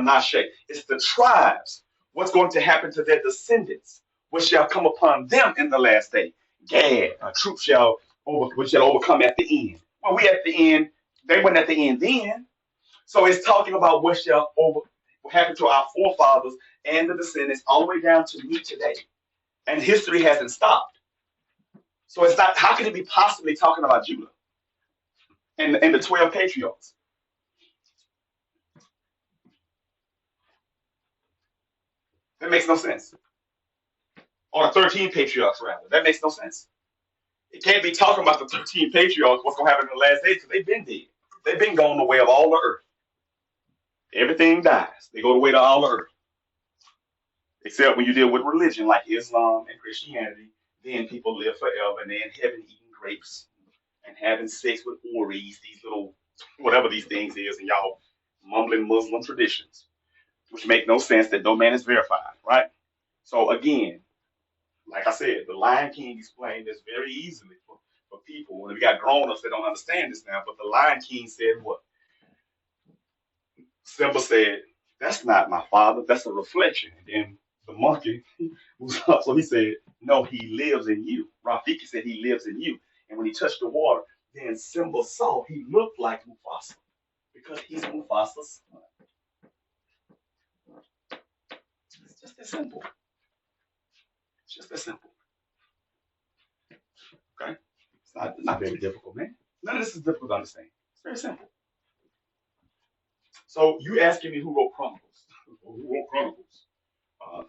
Menashe. It's the tribes. What's going to happen to their descendants? What shall come upon them in the last day? Gad, a troop which shall overcome at the end. Well, we at the end. They weren't at the end then. So it's talking about what what happened to our forefathers and the descendants all the way down to me today. And history hasn't stopped. So it's not. How can it be possibly talking about Judah and the 12 patriarchs? That makes no sense. Or the 13 patriarchs, rather. That makes no sense. It can't be talking about the 13 patriarchs, what's going to happen in the last days, because they've been dead. They've been gone the way of all the earth. Everything dies. They go the way to all the earth. Except when you deal with religion like Islam and Christianity, then people live forever and they're in heaven eating grapes and having sex with Uris, these little, whatever these things is, and y'all mumbling Muslim traditions, which make no sense that no man is verified, right? So again, like I said, the Lion King explained this very easily for people. When we got grown-ups that don't understand this now, but the Lion King said what? Simba said, that's not my father, that's a reflection. And then the monkey was up, so he said, no, he lives in you. Rafiki said he lives in you. And when he touched the water, then Simba saw he looked like Mufasa because he's Mufasa's son. It's just that simple. It's just that simple. Okay? It's not very difficult, man. None of this is difficult to understand. It's very simple. So you asking me who wrote Chronicles? Who wrote Chronicles?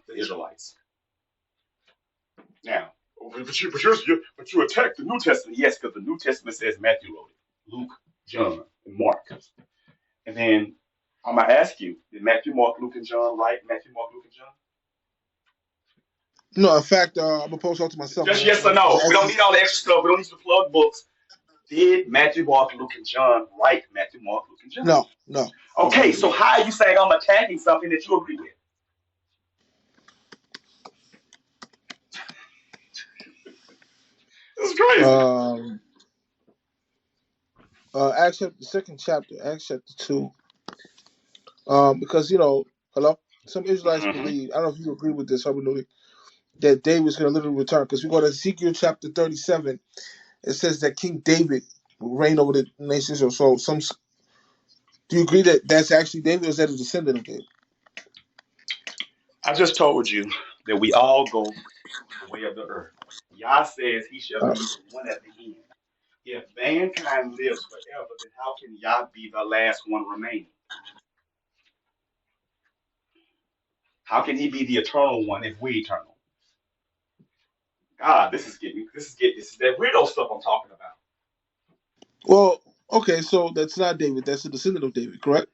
The Israelites. Now, but you attack the New Testament. Yes, because the New Testament says Matthew wrote it. Luke, John, and Mark. And then I'm going to ask you, did Matthew, Mark, Luke, and John write Matthew, Mark, Luke, and John? No, in fact, I'm going to post out to myself. Just yes or no. We don't need all the extra stuff. We don't need to plug books. Did Matthew, Mark, Luke, and John write Matthew, Mark, Luke, and John? No. Okay, so how are you saying I'm attacking something that you agree with? This is crazy. Acts chapter, the second chapter, Acts chapter 2. Because, hello? Some Israelites believe, I don't know if you agree with this, that David's going to literally return. Because we go to Ezekiel chapter 37, it says that King David will reign over the nations or so. Do you agree that that's actually David, or is that a descendant of David? I just told you that we all go the way of the earth. Yah says he shall be the one at the end. If mankind lives forever, then how can Yah be the last one remaining? How can he be the eternal one if we eternal? God, this is that weirdo stuff I'm talking about. Well, okay, so that's not David. That's a descendant of David, correct?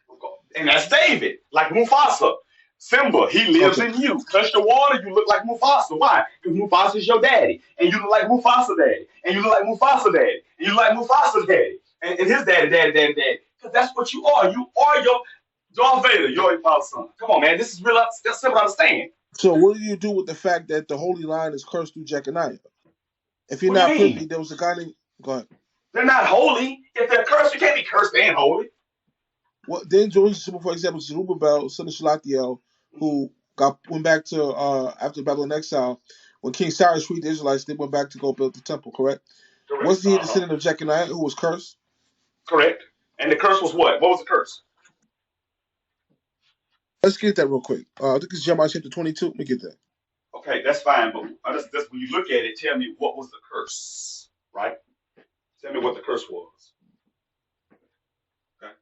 And that's David, like Mufasa. Simba, he lives in you. Touch the water, you look like Mufasa. Why? Because Mufasa is your daddy. And you look like Mufasa daddy. And you look like Mufasa daddy. And you look like Mufasa daddy. And his daddy. Because that's what you are. You are your Darth Vader, your father's son. Come on, man. This is real. That's simple to understand. So what do you do with the fact that the holy line is cursed through Jeconiah? If you're not privy, there was a guy named... Go ahead. They're not holy. If they're cursed, you can't be cursed and holy. Well, then Jerusalem, for example, Zerubbabel, son of Shealtiel, who went back to after Babylon exile, when King Cyrus freed the Israelites, they went back to go build the temple. Correct? Was he a descendant of Jeconiah who was cursed? Correct. And the curse was what? What was the curse? Let's get that real quick. I think it's Jeremiah chapter 22. Let me get that. Okay, that's fine. But just when you look at it, tell me what was the curse, right? Tell me what the curse was. Okay.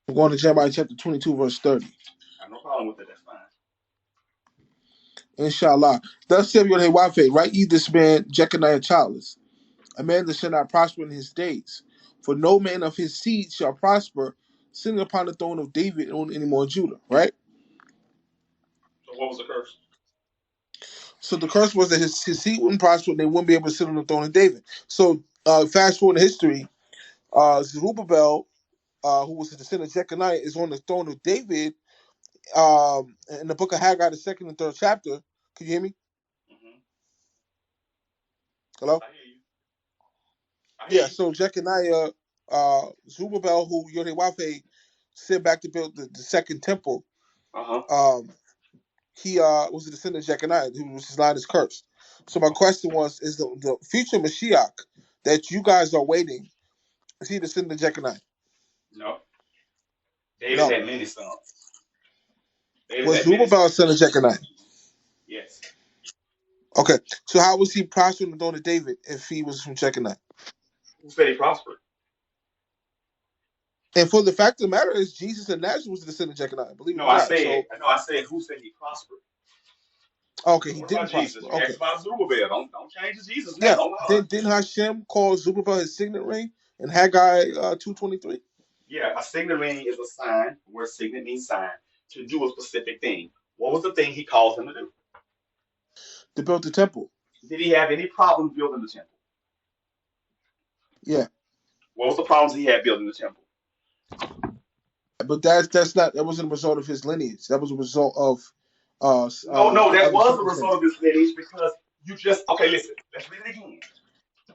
I'm going to Jeremiah chapter 22, verse 30. I have no problem with it. That's fine. Inshallah. Thus said HEZEKYHWH, write ye this man Jeconiah childless, a man that shall not prosper in his days. For no man of his seed shall prosper, sitting upon the throne of David any more in Judah. Right? So what was the curse? So the curse was that his seed wouldn't prosper and they wouldn't be able to sit on the throne of David. So fast forward in history, Zerubbabel who was the descendant of Jeconiah, is on the throne of David. In the book of Haggai, the second and third chapter. Can you hear me? Mm-hmm. Hello? I hear you. I hear Yeah. you. So Jeconiah, Zerubbabel, who HEZEKYHWH sent back to build the second temple. Uh-huh. He was a descendant of Jeconiah, whose line is cursed. So my question was: is the future Mashiach that you guys are waiting? Is he a descendant of Jeconiah? No. David No. had many sons. David Was had many Zerubbabel a son of sons. Jeconiah? Yes. Okay. So how was he prospering the throne of David if he was from Jeconiah? Who said he prospered? And for the fact of the matter is, Jesus of Nazareth was a descendant of Jeconiah, believe it No, or not. So, I said who said he prospered? okay, he What didn't about Jesus? prosper. You Okay. asked about Zerubbabel. Don't change the Jesus now. Yeah. Don't lie. Didn't Hashem call Zerubbabel his signet ring in Haggai 2:23 Yeah, a signet ring is a sign, where signet means sign, to do a specific thing. What was the thing he calls him to do? to build the temple? Did he have any problems building the temple? Yeah. What was the problems he had building the temple? But that wasn't a result of his lineage. That was a result of No, that other was the result circumstances. of this lineage because you just okay. Listen, let's read it again.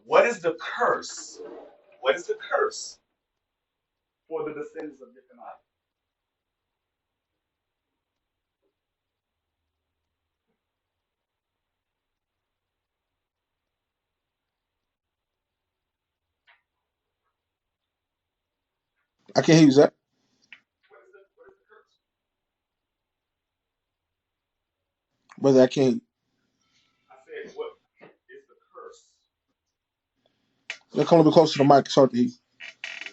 What is the curse? What is the curse for the descendants of Jeconiah? I can't use that. What is the curse? Brother, I can't. I said, what is the curse? They're coming a bit closer to the mic. It's hard to hear.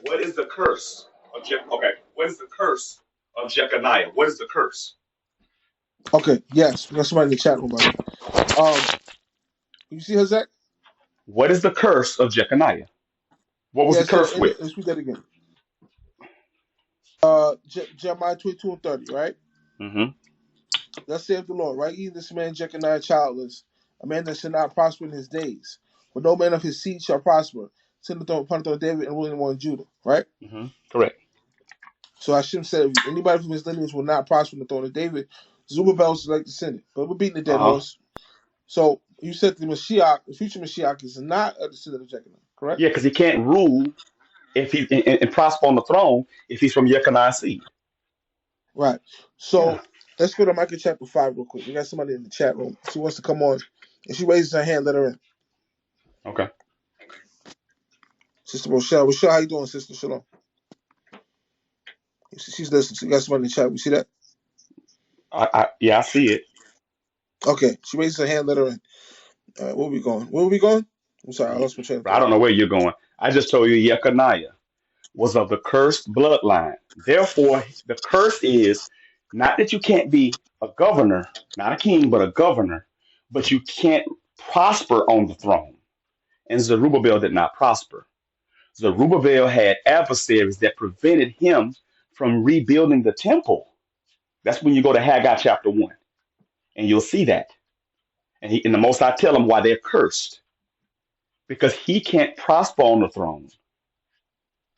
What is the curse of Okay, what is the curse of Jeconiah? What is the curse? Okay, yes. We got somebody in the chat room, buddy. You see Hazek? What is the curse of Jeconiah? What was Yeah, the it says, curse with? let's read that again. Jeremiah 22 and 30, right? Mm-hmm. Thus saith the Lord, right? Even this man Jeconiah childless, a man that shall not prosper in his days. For no man of his seed shall prosper. Send the throne upon the throne of David and ruling one in Judah, right? Mm-hmm. Correct. So Hashem said, anybody from his lineage will not prosper in the throne of David. Zerubbabel is like the Senate. But we're beating the dead Uh-huh. horse. So you said the Mashiach, the future Mashiach, is not a descendant of Jeconiah, correct? Yeah, because he can't rule if he and prosper on the throne if he's from Jeconiah's seed. Right. Yeah. So let's go to Micah chapter 5 real quick. We got somebody in the chat room. She wants to come on. If she raises her hand, let her in. Okay. Sister Rochelle. Rochelle, how you doing, Sister Shalom? She's listening. We got somebody in the chat. We see that? I see it. Okay. She raises her hand, let her in. All right, where we going? Where we going? I'm sorry, I lost my train of I thought. don't know where you're going. I just told you Jeconiah was of the cursed bloodline. Therefore, the curse is not that you can't be a governor, not a king, but a governor, but you can't prosper on the throne. And Zerubbabel did not prosper. Zerubbabel had adversaries that prevented him from rebuilding the temple. That's when you go to Haggai chapter 1, and you'll see that. And the Most High tell him why they're cursed, because he can't prosper on the throne.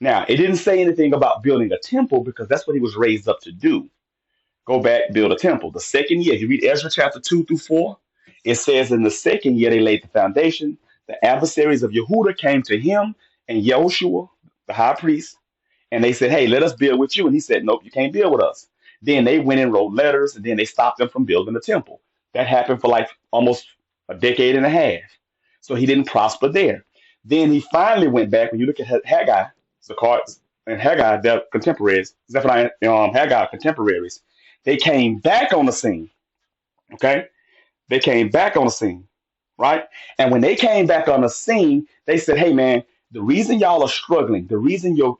Now, it didn't say anything about building a temple because that's what he was raised up to do. Go back, build a temple. The second year, if you read Ezra chapter 2 through 4, it says in the second year they laid the foundation. The adversaries of Yehuda came to him and Yehoshua, the high priest, and they said, hey, let us build with you. And he said, nope, you can't build with us. Then they went and wrote letters, and then they stopped them from building the temple. That happened for like almost a decade and a half. So he didn't prosper there. Then he finally went back. When you look at Haggai, Zechariah, and Haggai, their contemporaries, Zephaniah, Haggai contemporaries, they came back on the scene. Okay, they came back on the scene, right? And when they came back on the scene, they said, "Hey, man, the reason y'all are struggling, the reason your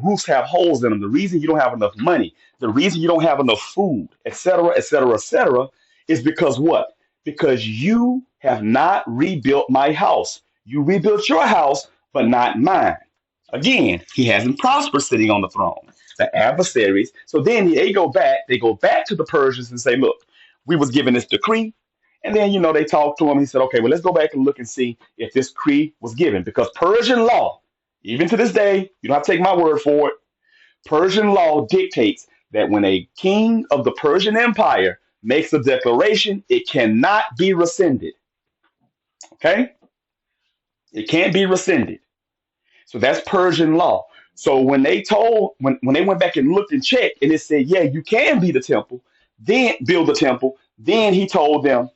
roofs have holes in them, the reason you don't have enough money, the reason you don't have enough food, etc., etc., etc., is because what? Because you have not rebuilt my house. You rebuilt your house, but not mine." Again, he hasn't prospered sitting on the throne. The adversaries. So then they go back to the Persians and say, look, we was given this decree. And then, they talked to him. He said, okay, well, let's go back and look and see if this decree was given. Because Persian law, even to this day, you don't have to take my word for it. Persian law dictates that when a king of the Persian Empire makes a declaration, it cannot be rescinded. Okay? It can't be rescinded. So that's Persian law. So when they went back and looked and checked and it said, yeah, you can be the temple, then build the temple, then he told them,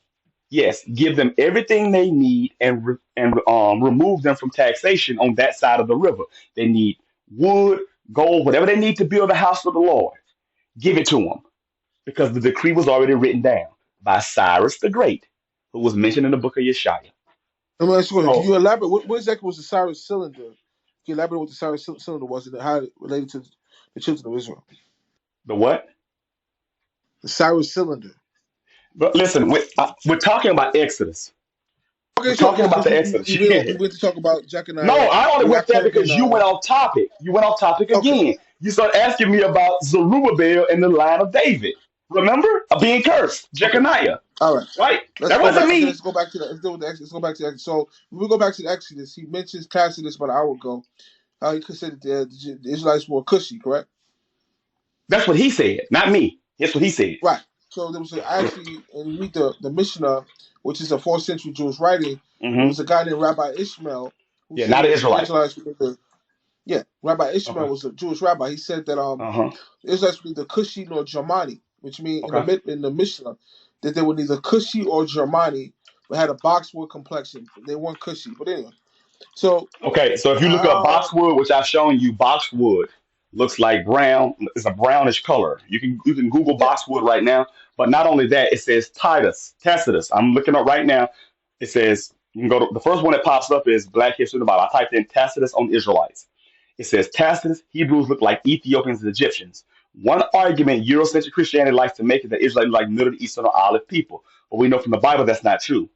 yes, give them everything they need and remove them from taxation on that side of the river. They need wood, gold, whatever they need to build the house of the Lord. Give it to them because the decree was already written down by Cyrus the Great, who was mentioned in the book of Yeshaya. Let me ask you a question. Can So you elaborate? What exactly was the Cyrus cylinder? Can you elaborate what the Cyrus cylinder was and how it related to the children of Israel? the what? The Cyrus cylinder. But listen, we're talking about Exodus. Okay, We're sure. talking Yeah, about because the Exodus. we went to talk about No, Jeconiah. I only We went got there caught up in. because you went off topic. You went off topic Okay. again. You started asking me about Zerubbabel and the line of David. Remember? Being cursed. Okay. Jeconiah. All right. Right? Let's That go wasn't back. Okay, me. let's go back to the. Let's do the Exodus. Let's go back to the Exodus. So when we go back to the Exodus, he mentions Tacitus about an hour ago. How he considered the Israelites more cushy, correct? That's what he said, not me. That's what he said. Right. So there was actually, and you read the Mishnah, which is a 4th century Jewish writing. There Hmm. was a guy named Rabbi Ishmael who Yeah, said not an that the Israelite. Israelites were the. Yeah, Rabbi Ishmael Okay. was a Jewish rabbi. He said that Uh-huh. the Israelites were neither Cushi nor Germani, which means Okay. in the Mishnah that they were neither Cushi or Germani, but had a boxwood complexion. They weren't Cushi. But anyway, so Okay, so if you look up uh, boxwood, which I've shown you, boxwood looks like brown. It's a brownish color. You can Google yeah, boxwood right now. But not only that, it says Tacitus. I'm looking up right now. It says you can go to the first one that pops up is Black History in the Bible. I typed in Tacitus on Israelites. It says Tacitus, Hebrews look like Ethiopians and Egyptians. One argument Eurocentric Christianity likes to make is that Israelites look like Middle Eastern or Olive people. But we know from the Bible that's not true.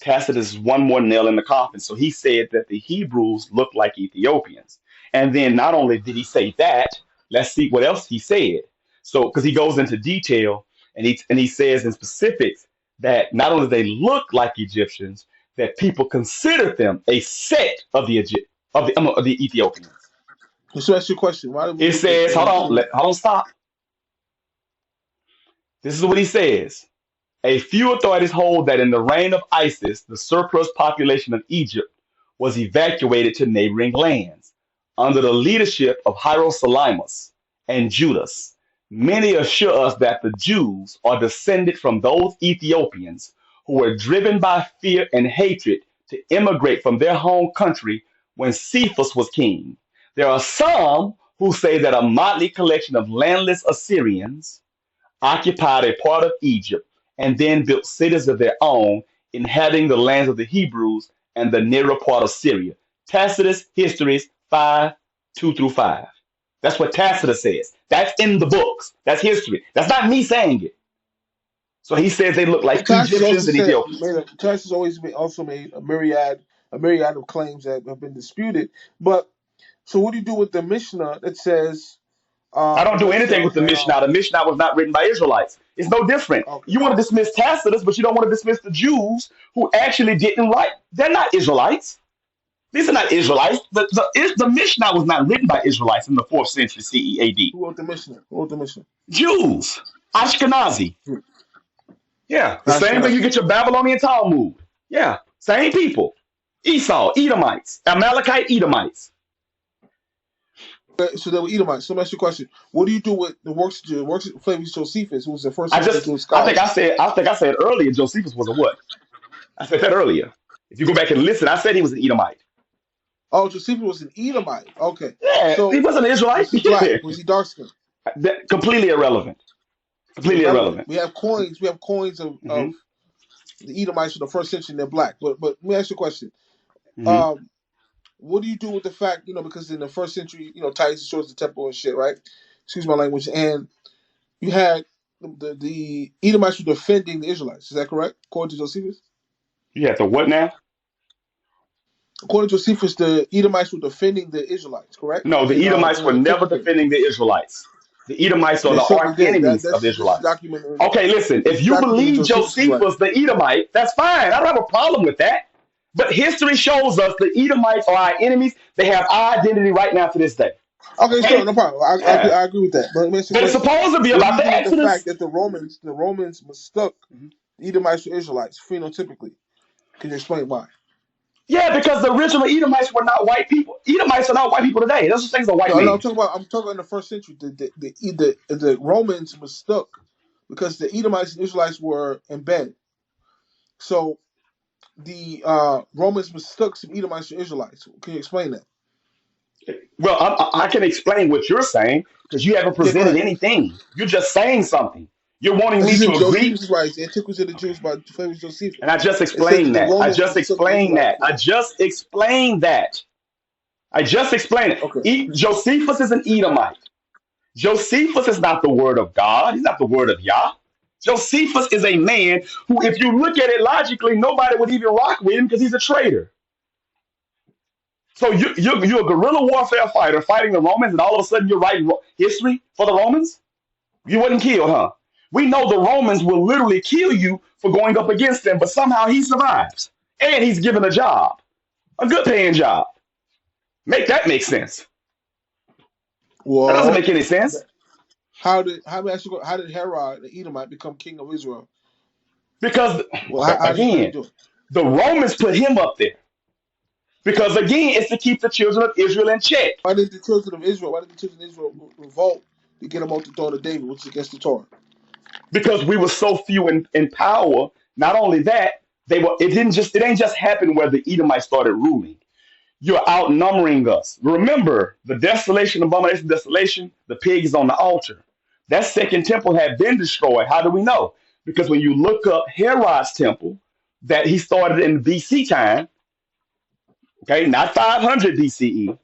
Tacitus is one more nail in the coffin. So he said that the Hebrews look like Ethiopians. And then not only did he say that, let's see what else he said. So because he goes into detail and he says in specifics that not only they look like Egyptians, that people considered them a sect of the of the Ethiopians. so that's your question. Why did we It look at says, hold on, stop. This is what he says. A few authorities hold that in the reign of Isis, the surplus population of Egypt was evacuated to neighboring lands under the leadership of Hieroselymus and Judas. Many assure us that the Jews are descended from those Ethiopians who were driven by fear and hatred to immigrate from their home country when Cephas was king. There are some who say that a motley collection of landless Assyrians occupied a part of Egypt, and then built cities of their own, inhabiting the lands of the Hebrews and the nearer part of Syria. Tacitus Histories 5, 2 through 5. That's what Tacitus says. That's in the books. That's history. That's not me saying it. So he says they look like Tacitus also Egyptians and said Ethiopians. Tacitus also made a myriad of claims that have been disputed. But so what do you do with the Mishnah that says I don't the do anything Mishnah with the that Mishnah. The Mishnah was not written by Israelites. It's no different. okay. You want to dismiss Tacitus, but you don't want to dismiss the Jews who actually didn't write. They're not Israelites. These are not Israelites. The Mishnah was not written by Israelites in the 4th century CE AD. Who wrote the Mishnah? Who wrote the Mishnah? Jews, Ashkenazi. Yeah, the same way you Ashkenaz. get your Babylonian Talmud. Yeah, same people. Esau, Edomites, Amalekite Edomites. So they were Edomites. So let me ask you a question. What do you do with the works of Flavius Josephus, who was the first century Jewish scholar? I think I said earlier Josephus was a what? I said that earlier. If you go back and listen, I said he was an Edomite. Oh, Josephus was an Edomite. Okay. Yeah, he So wasn't an Israelite. was he black? Was he dark skinned? Completely irrelevant. Completely Irrelevant. irrelevant. We have coins. We have coins Hmm. of the Edomites from the first century. And they're black. But let me ask you a question. Hmm. Um, what do you do with the fact, because in the first century, Titus destroys the temple and shit, right? Excuse my language. And you had the Edomites were defending the Israelites. Is that correct? According to Josephus? You have to what now? According to Josephus, the Edomites were defending the Israelites, correct? No, the Edomites In were the never temple period. defending the Israelites. The Edomites are They the certainly arch did. enemies of the This is Israelites. documented. Okay, listen, This if is you documented in believe Josephus' Josephus, writing. the Edomite, that's fine. I don't have a problem with that. But history shows us the Edomites are our enemies. They have our identity right now to this day. Okay, Okay? sure, no problem. Yeah. I agree with that. But let me ask you a But it's question. supposed to be What do about you the do with the fact Exodus. that the Romans mistook the Edomites for Israelites phenotypically? Can you explain why? Yeah, because the original Edomites were not white people. Edomites are not white people today. Those things are white No, no, men. I'm talking about in the first century. The Romans mistook because the Edomites and Israelites were embedded. So the Romans mistook some Edomites for Israelites. Can you explain that? Well, I can explain what you're saying because you haven't Yeah, go presented ahead. anything. You're just saying something. You're wanting This me is in to agree, Josephus' writes, The Antiquity of the Jews by Flavius and I Josephus. just It says that explained the that. I Romans just mistook the explained Israelites that. for I just explained that. I just explained it. okay. Josephus is an Edomite. Josephus is not the word of God. He's not the word of Yah. Josephus is a man who, if you look at it logically, nobody would even rock with him because he's a traitor. So you're a guerrilla warfare fighter fighting the Romans, and all of a sudden you're writing history for the Romans? You wasn't killed, huh? We know the Romans will literally kill you for going up against them, but somehow he survives. And he's given a job, a good paying job. Make that make sense. That doesn't Well, make any sense how did Herod the Edomite become king of Israel? because, Well, how did he again, do it? the Romans put him up there. Because again, it's to keep the children of Israel in check. Why did the children of Israel revolt to get them off the throne of David, which is against the Torah? Because we were so few in power. Not only that, it ain't just happen where the Edomites started ruling. You're outnumbering us. Remember the desolation, abomination, desolation, the pig is on the altar. That second temple had been destroyed. How do we know? Because when you look up Herod's temple, that he started in BC time, okay, not 500 BCE,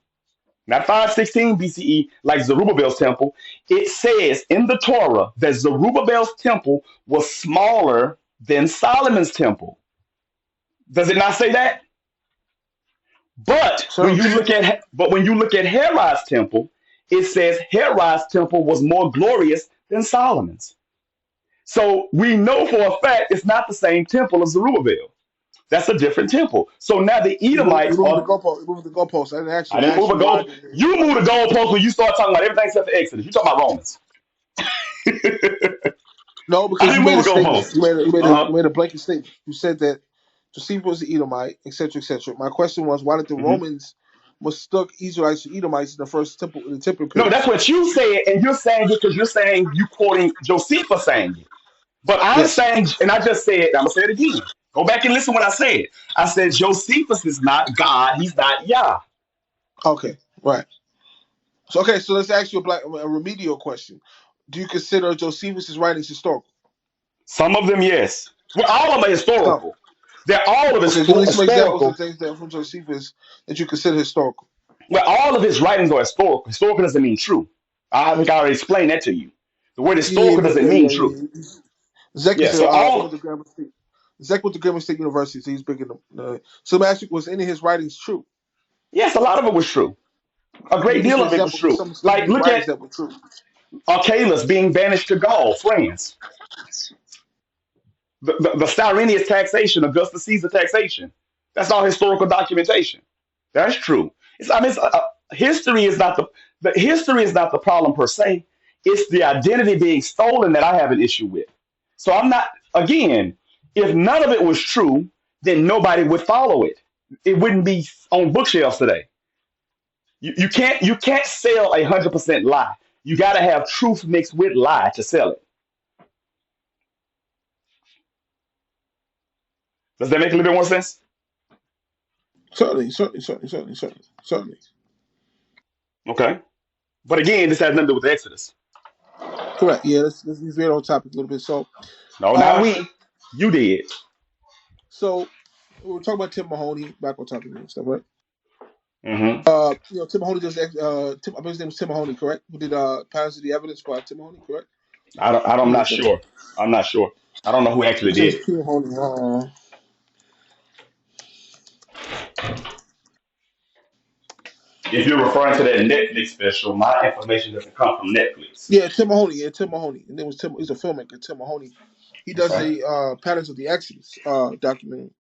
not 516 BCE, like Zerubbabel's temple, it says in the Torah that Zerubbabel's temple was smaller than Solomon's temple. Does it not say that? So When you look at Herod's temple, it says Herod's temple was more glorious than Solomon's. So we know for a fact it's not the same temple as Zerubbabel. That's a different temple. So now the you Edomites moved the are. goalpost. You moved the goalpost. I didn't ask I you. I didn't move asked a you why goal. did the You move Edomites. the goalpost when you start talking about everything except for Exodus. You talking about Romans. No, I because you didn't made move a a statement. goalpost. You Uh-huh. made a blanket statement. You said that Josephus was the Edomite, etc., etc. My question was, why did the hmm Romans mistook Israelites for Edomites in the first temple in the temple No, period? that's what you said, and you're saying it because you're saying you quoting Josephus saying it. But I'm Yes. saying, and I just said, I'm gonna say it again. Go back and listen what I said. I said Josephus is not God. He's not Yah. Okay. Right. So okay. So let's ask you a remedial question. Do you consider Josephus' writings historical? Some of them, yes. Well, all of them are Some. historical. They're all of Okay. Give me some examples of historical. things that from Josephus that you consider historical. Well, all of his writings are historical. Historical doesn't mean true. I think I already explained that to you. The word Yeah, historical doesn't mean true. yeah. Zach Yeah. is So went all to Grammar State. Zach went to Grammar State University, so he's big in the. So let me ask you, was any of his writings true? yes, a lot of it was true. A Can you great give deal some of it was examples of true. some of Like his look writings at that were true? Archelaus being banished to Gaul, France. The Cyrenius taxation, Augustus Caesar taxation. That's all historical documentation. That's true. History is not the history is not the problem per se. It's the identity being stolen that I have an issue with. So I'm not again. If none of it was true, then nobody would follow it. It wouldn't be on bookshelves today. You can't sell 100% lie. You got to have truth mixed with lie to sell it. Does that make a little bit more sense? Certainly. Okay. But again, this has nothing to do with the Exodus. Correct. Yeah, let's be very on topic a little bit. No, not Uh, we. You did. so we were talking about Tim Mahoney back on topic and stuff, right? hmm Tim Mahoney does. I believe his name was Tim Mahoney, correct? Who did Patterns of the Evidence by Tim Mahoney, correct? I'm Who not wrote that? sure. I'm not sure. I don't know who actually It says did it. Tim Mahoney. If you're referring to that Netflix special, my information doesn't come from Netflix. Yeah, Tim Mahoney. Yeah, Tim Mahoney. And then was Tim. He's a filmmaker. Tim Mahoney. He does Okay. the Patterns of the Exodus documentary,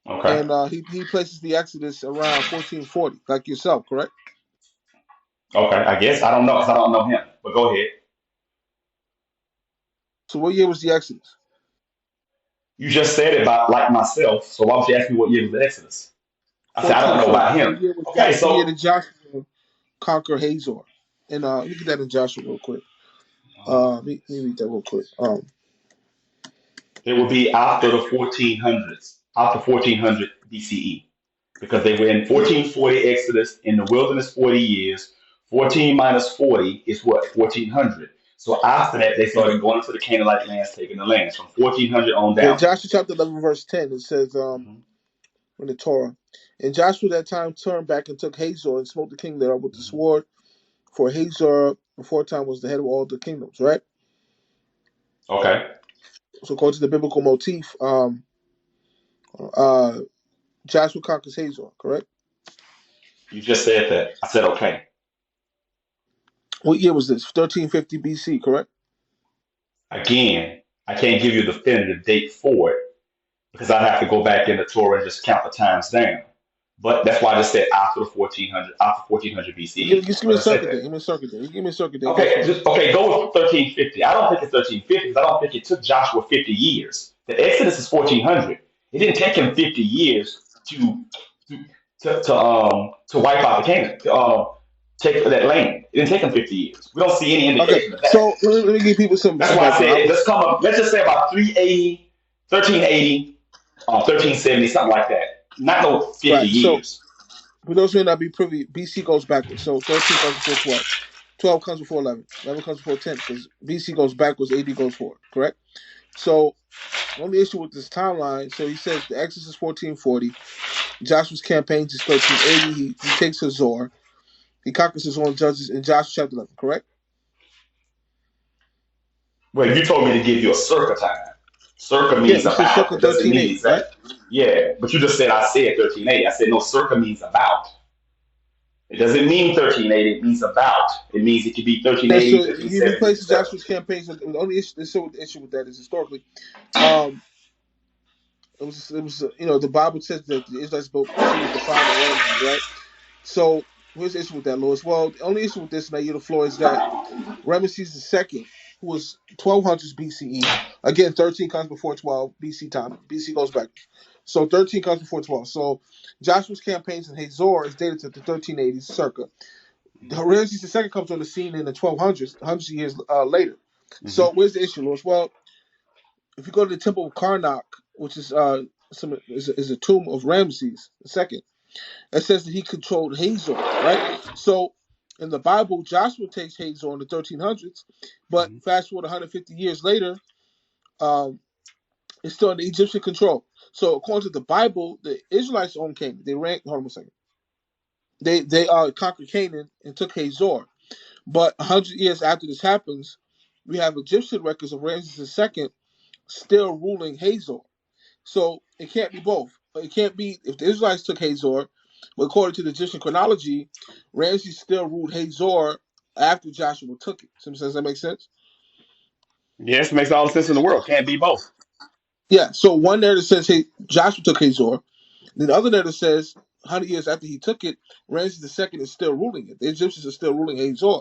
Okay. and he places the Exodus around 1440, like yourself, correct? Okay, I guess I don't know because I don't know him. But go ahead. So what year was the Exodus? You just said it about like myself. So why don't you ask me what year was the Exodus? I said I don't know 1440. about him. Okay, What year did so Joshua conquer Hazor? And let me get that in Joshua real quick. Let me read that real quick. it would be after the 1400s, after 1400 BCE, because they were in Yeah, 1440 Exodus in the wilderness 40 years. 14 minus 40 is what? 1400. So after that, they started going to the Canaanite lands, taking the lands from 1400 on yeah, down. Joshua chapter 11, verse 10, it says, Mhm, in the Torah, and Joshua that time turned back and took Hazor and smote the king thereof with the mhm. sword, for Hazor before time was the head of all the kingdoms, right? Okay, So according to the biblical motif, uh, Joshua conquers Hazor, correct? you just said that. I said okay. What year was this? 1350 BC, correct? Again, I can't give you the definitive date for it because I'd have to go back in the Torah and just count the times down. But that's why I just said after the 1400, after 1400 BCE. Just give me But a I said circuit that. date. Give me a circuit date. You give me a circuit date. Go Okay, for it. just okay. Go with 1350. I don't think it's 1350 because I don't think it took Joshua 50 years. The Exodus is 1400. It didn't take him 50 years to to wipe out the Canaan, to take that land. It didn't take him 50 years. We don't see any Okay, indication of that. so let me give people That's some why I background. said let's come up. Let's just say about 380, 1380, 1370, something like that. Not no 50 Right. So years. for those who may not be privy, BC goes backwards. So 13 comes before 12. 12 comes before 11. 11 comes before 10 because BC goes backwards, AD goes forward. Correct. So only issue with this timeline. So he says the Exodus is 1440. Joshua's campaign is 1380. He takes Hazor. He conquers his own judges in Joshua chapter 11. Correct. Well, you told me to give you a circa time. Circa Yeah, means you said about. circa It doesn't mean 1380, right? exact. Yeah, but you just said I said 1380. I said no, circa means about. It doesn't mean 1380. It means about. It means it could be Yeah, 1380, so he 1370, replaces etc. Joshua's campaigns. The only issue with that is historically, um, it was the Bible says that the Israelites built cities defined by Ramses, right? So where's the issue with that, Lewis? Well, the only issue with this, and I yield the floor, is that Ramesses II, who was 1200s BCE, again 13 comes before 12 BC time. BC goes back, so 13 comes before 12. So Joshua's campaigns in Hazor is dated to the 1380s circa. Ramesses II comes on the scene in the 1200s, hundreds of years later. So Hmm. where's the issue, Lewis? Well, if you go to the Temple of Karnak, which is a tomb of Ramses II, it says that he controlled Hazor, right? So in the Bible, Joshua takes Hazor in the 1300s, but Hmm. fast forward 150 years later, um, it's still under Egyptian control. So according to the Bible, the Israelites owned Canaan. They ran. Hold on a second. They conquered Canaan and took Hazor. But 100 years after this happens, we have Egyptian records of Ramses II still ruling Hazor. So it can't be both. It can't be if the Israelites took Hazor, but according to the Egyptian chronology, Ramses still ruled Hazor after Joshua took it. Does that make sense? Yes, it makes all the sense in the world. Can't be both. Yeah. So one narrative says hey Joshua took Hazor. Then the other narrative says 100 years after he took it, Ramses II is still ruling it. The Egyptians are still ruling Hazor.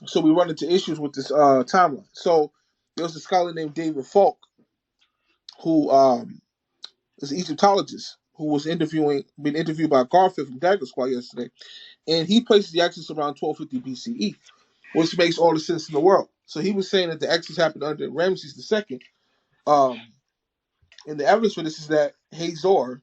So we run into issues with this timeline. So there was a scholar named David Falk who is an Egyptologist who was being interviewed by Garfield from Dagger Squad yesterday, and he places the Exodus around 1250 BCE, which makes all the sense in the world. So he was saying that the Exodus happened under Ramses II, and the evidence for this is that Hazor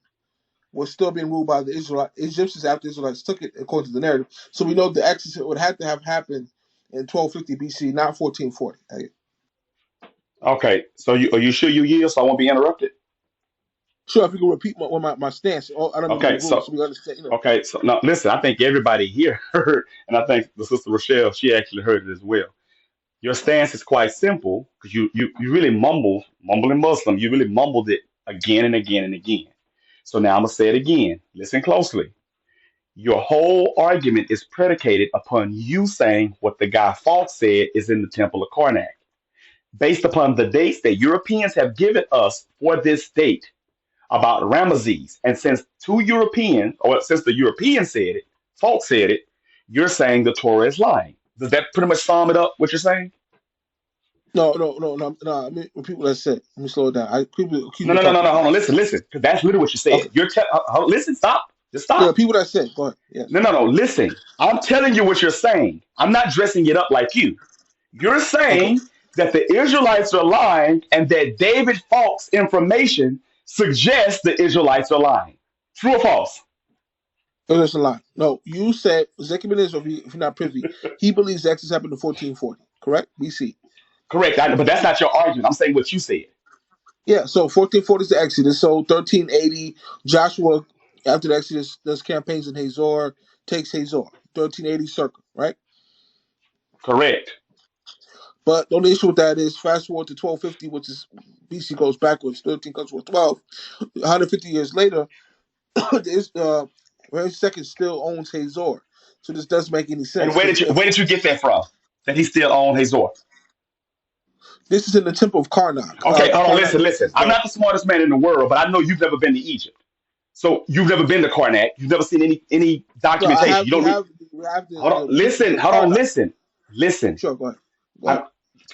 was still being ruled by the Egyptians after the Israelites took it, according to the narrative. So we know the Exodus would have to have happened in 1250 BC, not 1440. Okay, so are you sure you yield so I won't be interrupted? Sure, if you can repeat my stance, I don't mean to be Okay, rude, so so we understand. now listen, I think everybody here heard, and I think the sister Rochelle, she actually heard it as well. Your stance is quite simple because you really mumbling Muslim, you really mumbled it again and again and again. So now I'm gonna say it again. Listen closely. Your whole argument is predicated upon you saying what the guy Falk said is in the Temple of Karnak, based upon the dates that Europeans have given us for this date about Ramesses. And since two Europeans, or since the Europeans said it, Falk said it, You're saying the Torah is lying. Does that pretty much sum it up? What you're saying? No. I mean, when people that said, let me slow it down. People accuse No, me of no, no, no, talking no. Hold on. fast. Listen, because that's literally what you said. Okay. Listen. Stop. Just Yeah, stop. people that said, go ahead. Yes. No, no, no. Listen. I'm telling you what you're saying. I'm not dressing it up like you. You're Okay. saying that the Israelites are lying and that David Falk's information suggests the Israelites are lying. True or false? No, that's a lie. No, you said Ezekiel Ben Israel, if you're not privy, he believes the Exodus happened in 1440, correct? BC. Correct. But that's not your argument. I'm saying what you said. Yeah, so 1440 is the Exodus. So 1380, Joshua, after the Exodus, does campaigns in Hazor, takes Hazor. 1380 circle, right? Correct. But the only issue with that is fast forward to 1250, which is BC goes backwards, 13 comes with 12. 150 years later, this, Ramses II still owns Hazor. So this doesn't make any And sense because if where did you get that from? That he still owned Hazor? this is in the temple of Karnak. Okay, hold on. Karnak Listen. is I'm the not the smartest man in the world, but I know you've never been to Egypt. So you've never been to Karnak. You've never seen any no. I documentation. have You don't read. we have Hold on. the teachings Listen. of Hold on. Karnak. Listen. Sure, go ahead. Go ahead. I'm,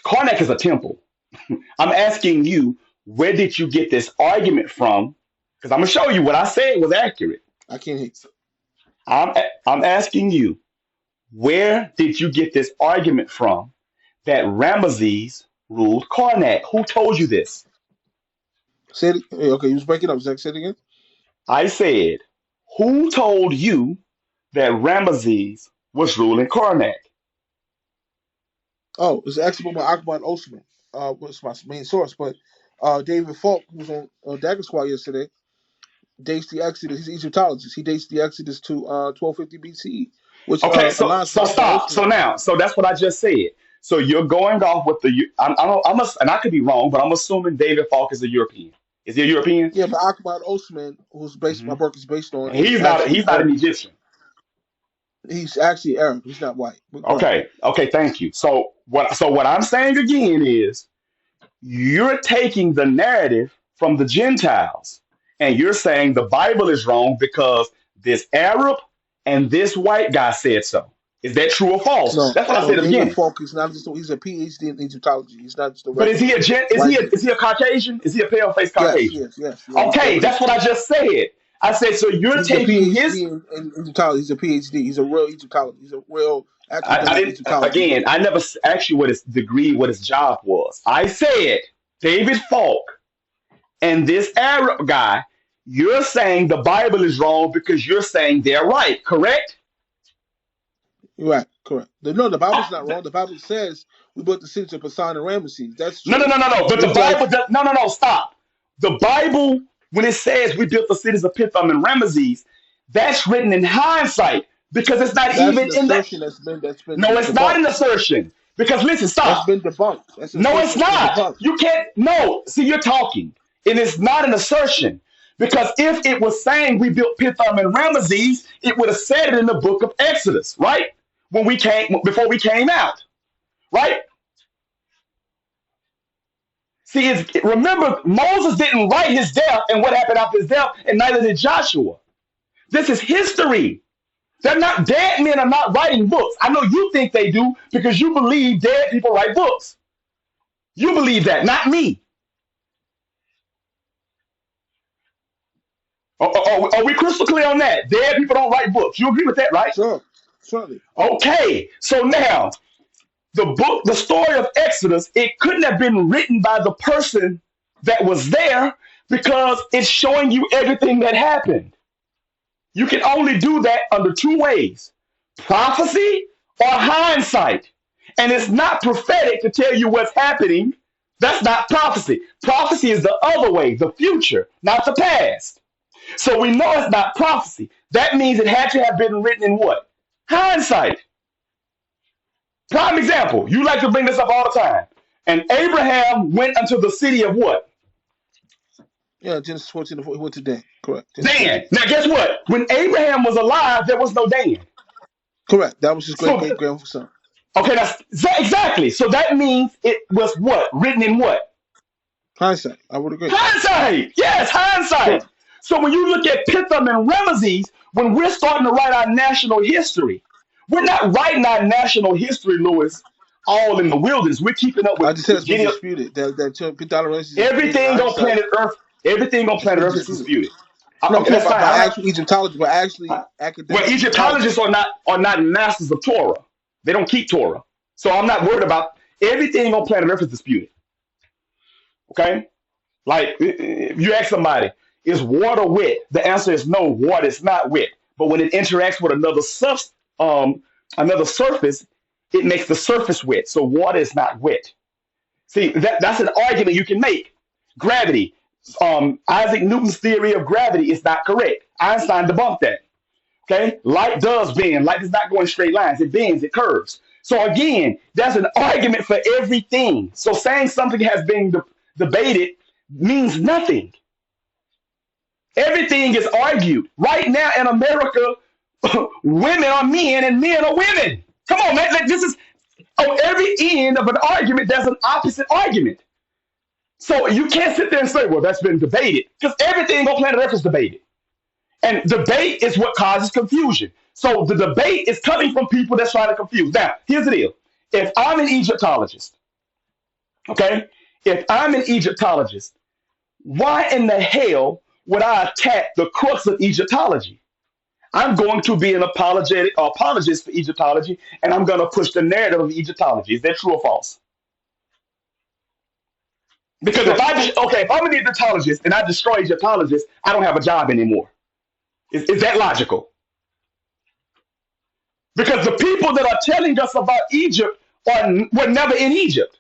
Karnak is a temple. I'm asking you, where did you get this argument from? Because I'm gonna show you what I said was accurate. I can't hear. I'm I'm asking you, where did you get this argument from that Ramesses ruled Karnak? Who told you this? Say it. Okay, you was breaking up. Zach, say it again. I said, who told you that Ramesses was ruling Karnak? Oh, it's actually by Akbar Osman. Was my main source, but David Falk, who was on Dagger Squad yesterday, dates the Exodus. He's an Egyptologist. He dates the Exodus to 1250 BCE, which Okay, aligns with Akbar stop. Osman. So that's what I just said. So you're going off with the and I could be wrong, but I'm assuming David Falk is a European. Is he a European? Yeah, but Akbar Osman, who's based my Hmm. work is based on, And is actually he's not an Egyptian. he's actually Arab. He's not white. But go ahead. Okay, thank you. So what I'm saying again is you're taking the narrative from the Gentiles and you're saying the Bible is wrong because this Arab and this white guy said so. Is that true or false? No, That's what I said no. at the David beginning. Falk is not just he's a PhD in Egyptology. He's not just a But regular white dude. is he a Caucasian? Is he a pale faced Yes, Caucasian? yes. He's Okay, pale-faced. that's what I just said. I said so you're He's a taking his. PhD in Egyptology. He's a PhD. He's a real Egyptologist. He's a real I academic didn't Egyptologist. again. I never asked you what his degree, what his job was. I said David Falk and this Arab guy. You're saying the Bible is wrong because you're saying they're right. Correct? Right, correct. No, the Bible's not wrong. The Bible says we built the cities of Pasan and Ramesses. That's No, no, true. no, no, no. But The the Israelites, Bible does. No, no, no. Stop. The Bible, when it says we built the cities of Pithom and Ramesses, that's written in hindsight because it's not that's even an in the. assertion that's been No, it's not debunked. an assertion. Because listen, That's stop. been debunked. That's an No, assertion it's that's been not. debunked. You can't. No. See, you're talking. It is not an assertion. Because if it was saying we built Pithom and Ramesses, it would have said it in the book of Exodus, right? Before we came out, right? See, remember, Moses didn't write his death and what happened after his death, and neither did Joshua. This is history. They're not dead men are not writing books. I know you think they do because you believe dead people write books. You believe that, not me. Are we crystal clear on that? Dead people don't write books. You agree with that, right? Sure, certainly. Okay. So now, the story of Exodus, it couldn't have been written by the person that was there because it's showing you everything that happened. You can only do that under two ways: prophecy or hindsight. And it's not prophetic to tell you what's happening. That's not prophecy. Prophecy is the other way, the future, not the past. So we know it's not prophecy. That means it had to have been written in what? Hindsight. Prime example. You like to bring this up all the time. And Abraham went unto the city of what? Yeah, Genesis 14, he went to Dan. Correct. Dan. Now, guess what? When Abraham was alive, there was no Dan. Correct. That was his So, great-great-grandson. okay, that's exactly. So that means it was what? Written in what? Hindsight. I would agree. Hindsight. Yes, hindsight. Sure. So when you look at Pithom and Ramesses, when we're starting to write our national history, We're not writing our national history, Lewis, all in the wilderness. We're keeping up I with just said it's been Gene. disputed. That tolerance is in Everything on hindsight. planet Earth, everything on It's planet been Earth is disputed. disputed. No, I'm Okay, talking that's about fine. by actual Egyptology, but Uh, actually well, academic Egyptologists Egyptology. are not masters of Torah. They don't keep Torah, so I'm not worried about everything on planet Earth is disputed. Okay, like if you ask somebody, is water wet? The answer is no. Water is not wet. But when it interacts with another surface, it makes the surface wet. So water is not wet. See, that's an argument you can make. Gravity. Isaac Newton's theory of gravity is not correct. Einstein debunked that. Okay, light does bend. Light does not go in straight lines. It bends. It curves. So again, that's an argument for everything. So saying something has been debated means nothing. Everything is argued. Right now in America, women are men and men are women. Come on, man. Like, this is on every end of an argument, there's an opposite argument. So you can't sit there and say, well, that's been debated, because everything on planet Earth is debated. And debate is what causes confusion. So the debate is coming from people that's trying to confuse. Now, here's the deal. If I'm an Egyptologist, okay, if I'm an Egyptologist, why in the hell would I attack the crux of Egyptology? I'm going to be an apologist for Egyptology, and I'm going to push the narrative of Egyptology. Is that true or false? Because Sure. if I'm an Egyptologist and I destroy Egyptologists, I don't have a job anymore. Is that logical? Because the people that are telling us about Egypt were never in Egypt.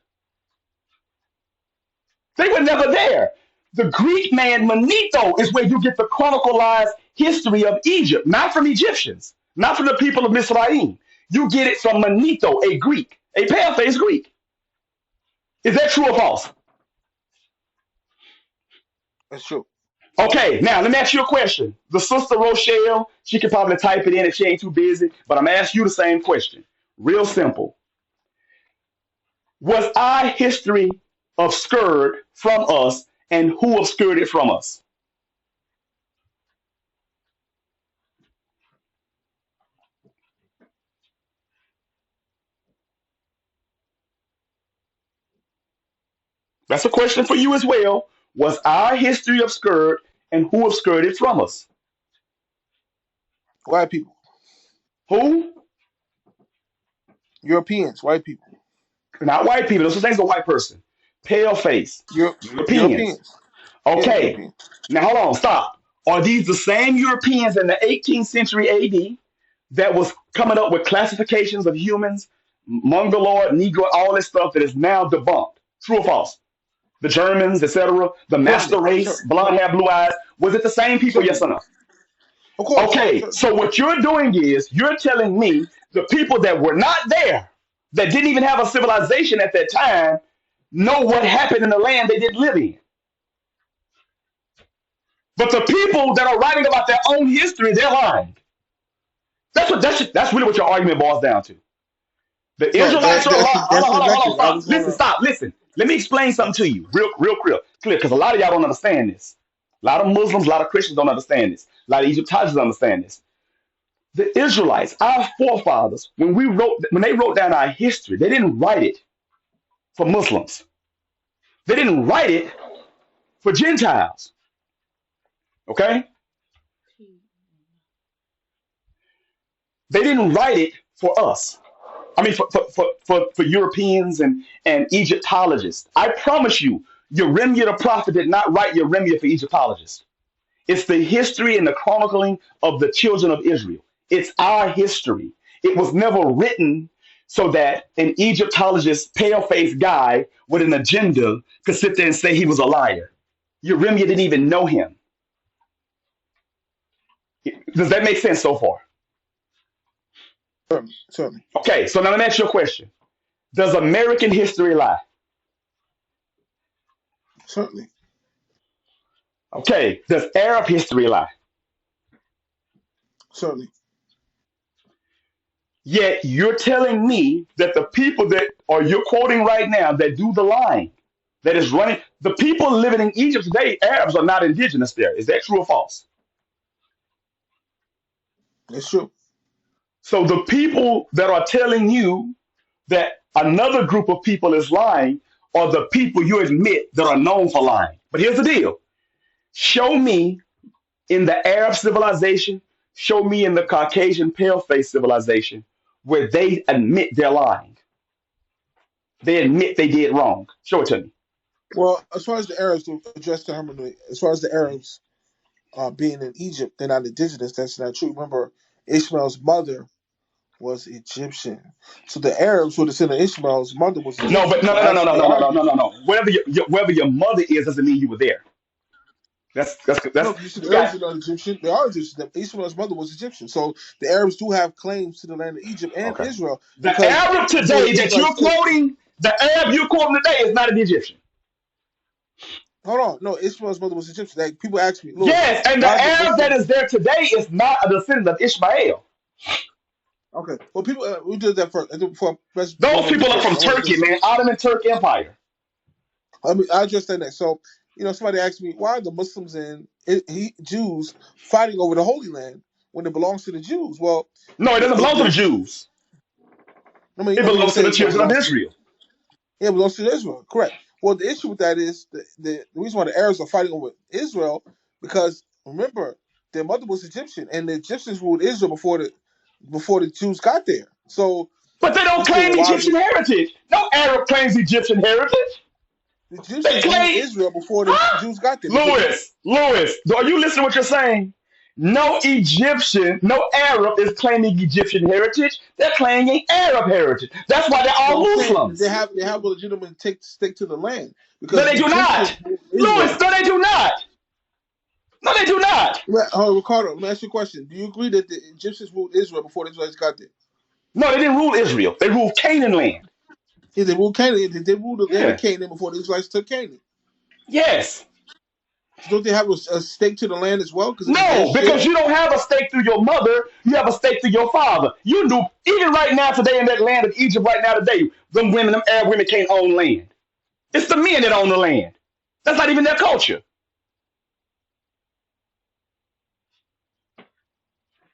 They were never there. The Greek man Manetho is where you get the chronicalized history of Egypt, not from Egyptians, not from the people of Misraim. You get it from Manetho, a Greek, a pale-faced Greek. Is that true or false? That's true. Okay, now let me ask you a question. The sister Rochelle, she could probably type it in if she ain't too busy, but I'm gonna ask you the same question. Real simple. Was our history obscured from us, and who obscured it from us? That's a question for you as well. Was our history obscured, and who obscured it from us? White people, Who? Europeans, white people, Not white people. Those things a white person. Pale face. Europeans. Europeans. Yeah, Okay. Europeans. Now hold on. Stop. Are these the same Europeans in the 18th century AD that was coming up with classifications of humans, Mongoloid, Negro, all this stuff that is now debunked? True or false? The Germans, etc., the master Certainly, race, blonde hair, blue eyes. Was it the same people? Yes certainly. or no? Of course, Okay, certainly. so what you're doing is you're telling me the people that were not there, that didn't even have a civilization at that time, know what happened in the land they didn't live in. But the people that are writing about their own history, they're lying. That's really what your argument boils down to. The No, Israelites are lying. Hold that's on, hold on, hold on, invented. I stop. was Listen, gonna. stop, listen. Let me explain something to you, real clear, because a lot of y'all don't understand this. A lot of Muslims, a lot of Christians don't understand this. A lot of Egyptologists don't understand this. The Israelites, our forefathers, when they wrote down our history, they didn't write it for Muslims. They didn't write it for Gentiles. Okay? They didn't write it for us. I mean, for Europeans and Egyptologists. I promise you, Yeremiah the prophet did not write Yeremiah for Egyptologists. It's the history and the chronicling of the children of Israel. It's our history. It was never written so that an Egyptologist, pale faced guy with an agenda could sit there and say he was a liar. Yeremiah didn't even know him. Does that make sense so far? Certainly, certainly, Okay, so now let me ask you a question. Does American history lie? certainly, Okay, does Arab history lie? certainly. Yet you're telling me that the people that are you're quoting right now that do the lying, that is running, the people living in Egypt today, Arabs are not indigenous there. Is that true or false? It's true. So the people that are telling you that another group of people is lying are the people you admit that are known for lying. But here's the deal. Show me in the Arab civilization, show me in the Caucasian pale-face civilization where they admit they're lying. They admit they did wrong. Show it to me. Well, as far as the Arabs, to address the hermeneutic, as far as the Arabs being in Egypt, they're not indigenous. That's not true. Remember, Ishmael's mother was Egyptian. So the Arabs who descended of Ishmael's mother was No, but Egyptian. no, So no, no, no, actually, no, they no, no, are no, no, no, Egyptian. no. Wherever your mother is doesn't mean you were there. That's No, you said you the Arabs got. are not Egyptian. They are Egyptian. Ishmael's mother was Egyptian. So the Arabs do have claims to the land of Egypt and Okay. Israel The because Arab before today the that you're Israelites took. quoting, the Arab you're quoting today is not an Egyptian. Hold on. No, Ishmael's mother was Egyptian. Like, people ask me, Louis, Yes, and the why the Arab that Muslims. is there today is not a descendant of Ishmael. Okay. Well, people, we did that first. I think before let's go Those on this people are from question. I want to Turkey, just. man. Ottoman Turk Empire. I just say that. So, somebody asked me, why are the Muslims and Jews fighting over the Holy Land when it belongs to the Jews? Well, No, it doesn't belong to the the Jews. It people belongs to say the it children of belongs to. Israel. Yeah, it belongs to Israel. Correct. Well, the issue with that is the reason why the Arabs are fighting over Israel because remember their mother was Egyptian and the Egyptians ruled Israel before the Jews got there. So But they you don't say, claim well, why Egyptian would heritage. No Arab claims Egyptian heritage. the They Egyptians ruled claim, Israel before the huh? Jews got there? Because Lewis, are you listening to what you're saying? No Egyptian, no Arab is claiming Egyptian heritage. They're claiming Arab heritage. That's why they're all no, I'm saying that Muslims. they have a legitimate stick to the land No, because they the do Egyptians not. ruled Lewis, Israel. no, they do not. No, they do not. Ricardo, let me ask you a question. Do you agree that the Egyptians ruled Israel before the Israelites got there? No, they didn't rule Israel. They ruled Canaan land. Yeah, they ruled Canaan. They ruled the land of Yeah. Canaan before the Israelites took Canaan. Yes. So don't they have a stake to the land as well? Because it was their No, because share. you don't have a stake through your mother. You have a stake through your father. You knew, even right now, today, in that land of Egypt, right now, today, them Arab women can't own land. It's the men that own the land. That's not even their culture.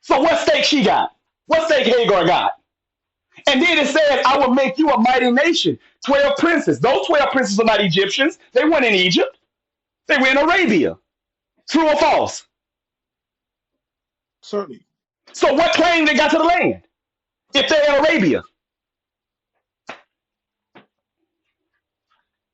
So what stake she got? What stake Hagar got? And then it says, I will make you a mighty nation. 12 princes. Those 12 princes are not Egyptians. They weren't in Egypt. They were in Arabia. True or false? Certainly. So what claim they got to the land if they're in Arabia?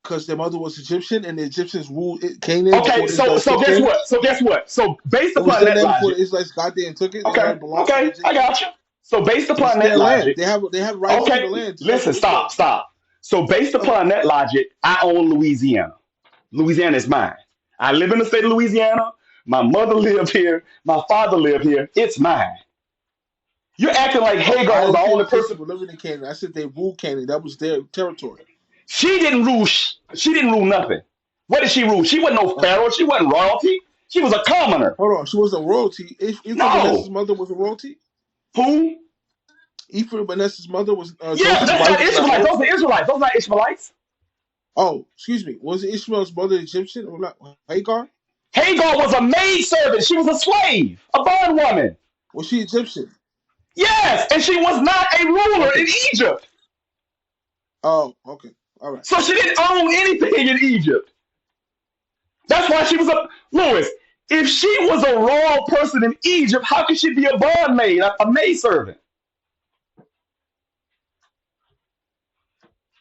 Because their mother was Egyptian and the Egyptians ruled Canaan Okay, before the Israelites so took guess Canaan. what? So guess what? So based It was upon their that land before logic, the Israelites got there and took it. It okay, already belonged to the okay, I Egyptians. got you. So based It's upon that their land. logic, They have rights to the okay, land just like listen, the stop, Israelites. stop. So based Oh, upon that logic, I own Louisiana. Louisiana is mine. I live in the state of Louisiana. My mother lived here. My father lived here. It's mine. You're acting like no, Hagar I was the didn't say only the Egyptians person. were living in Canaan. I said they ruled Canaan. That was their territory. She didn't rule. She didn't rule nothing. What did she rule? She wasn't no Okay. pharaoh. She wasn't royalty. She was a commoner. Hold on. She was a royalty. Ephraim Manasseh's No. mother was a royalty. Who? Ephraim Manasseh's mother was Yeah, but Joseph's that's wife not was not Israelites. Those royalty. are Israelites. Those are not Ishmaelites. Oh, excuse me. Was Ishmael's mother Egyptian or not? Hagar? Hagar was a maidservant. She was a slave, a bondwoman. Was she Egyptian? Yes, and she was not a ruler Okay. in Egypt. Oh, okay. All right. So she didn't own anything in Egypt. That's why she was a Lewis. If she was a royal person in Egypt, how could she be a bondmaid, a maidservant?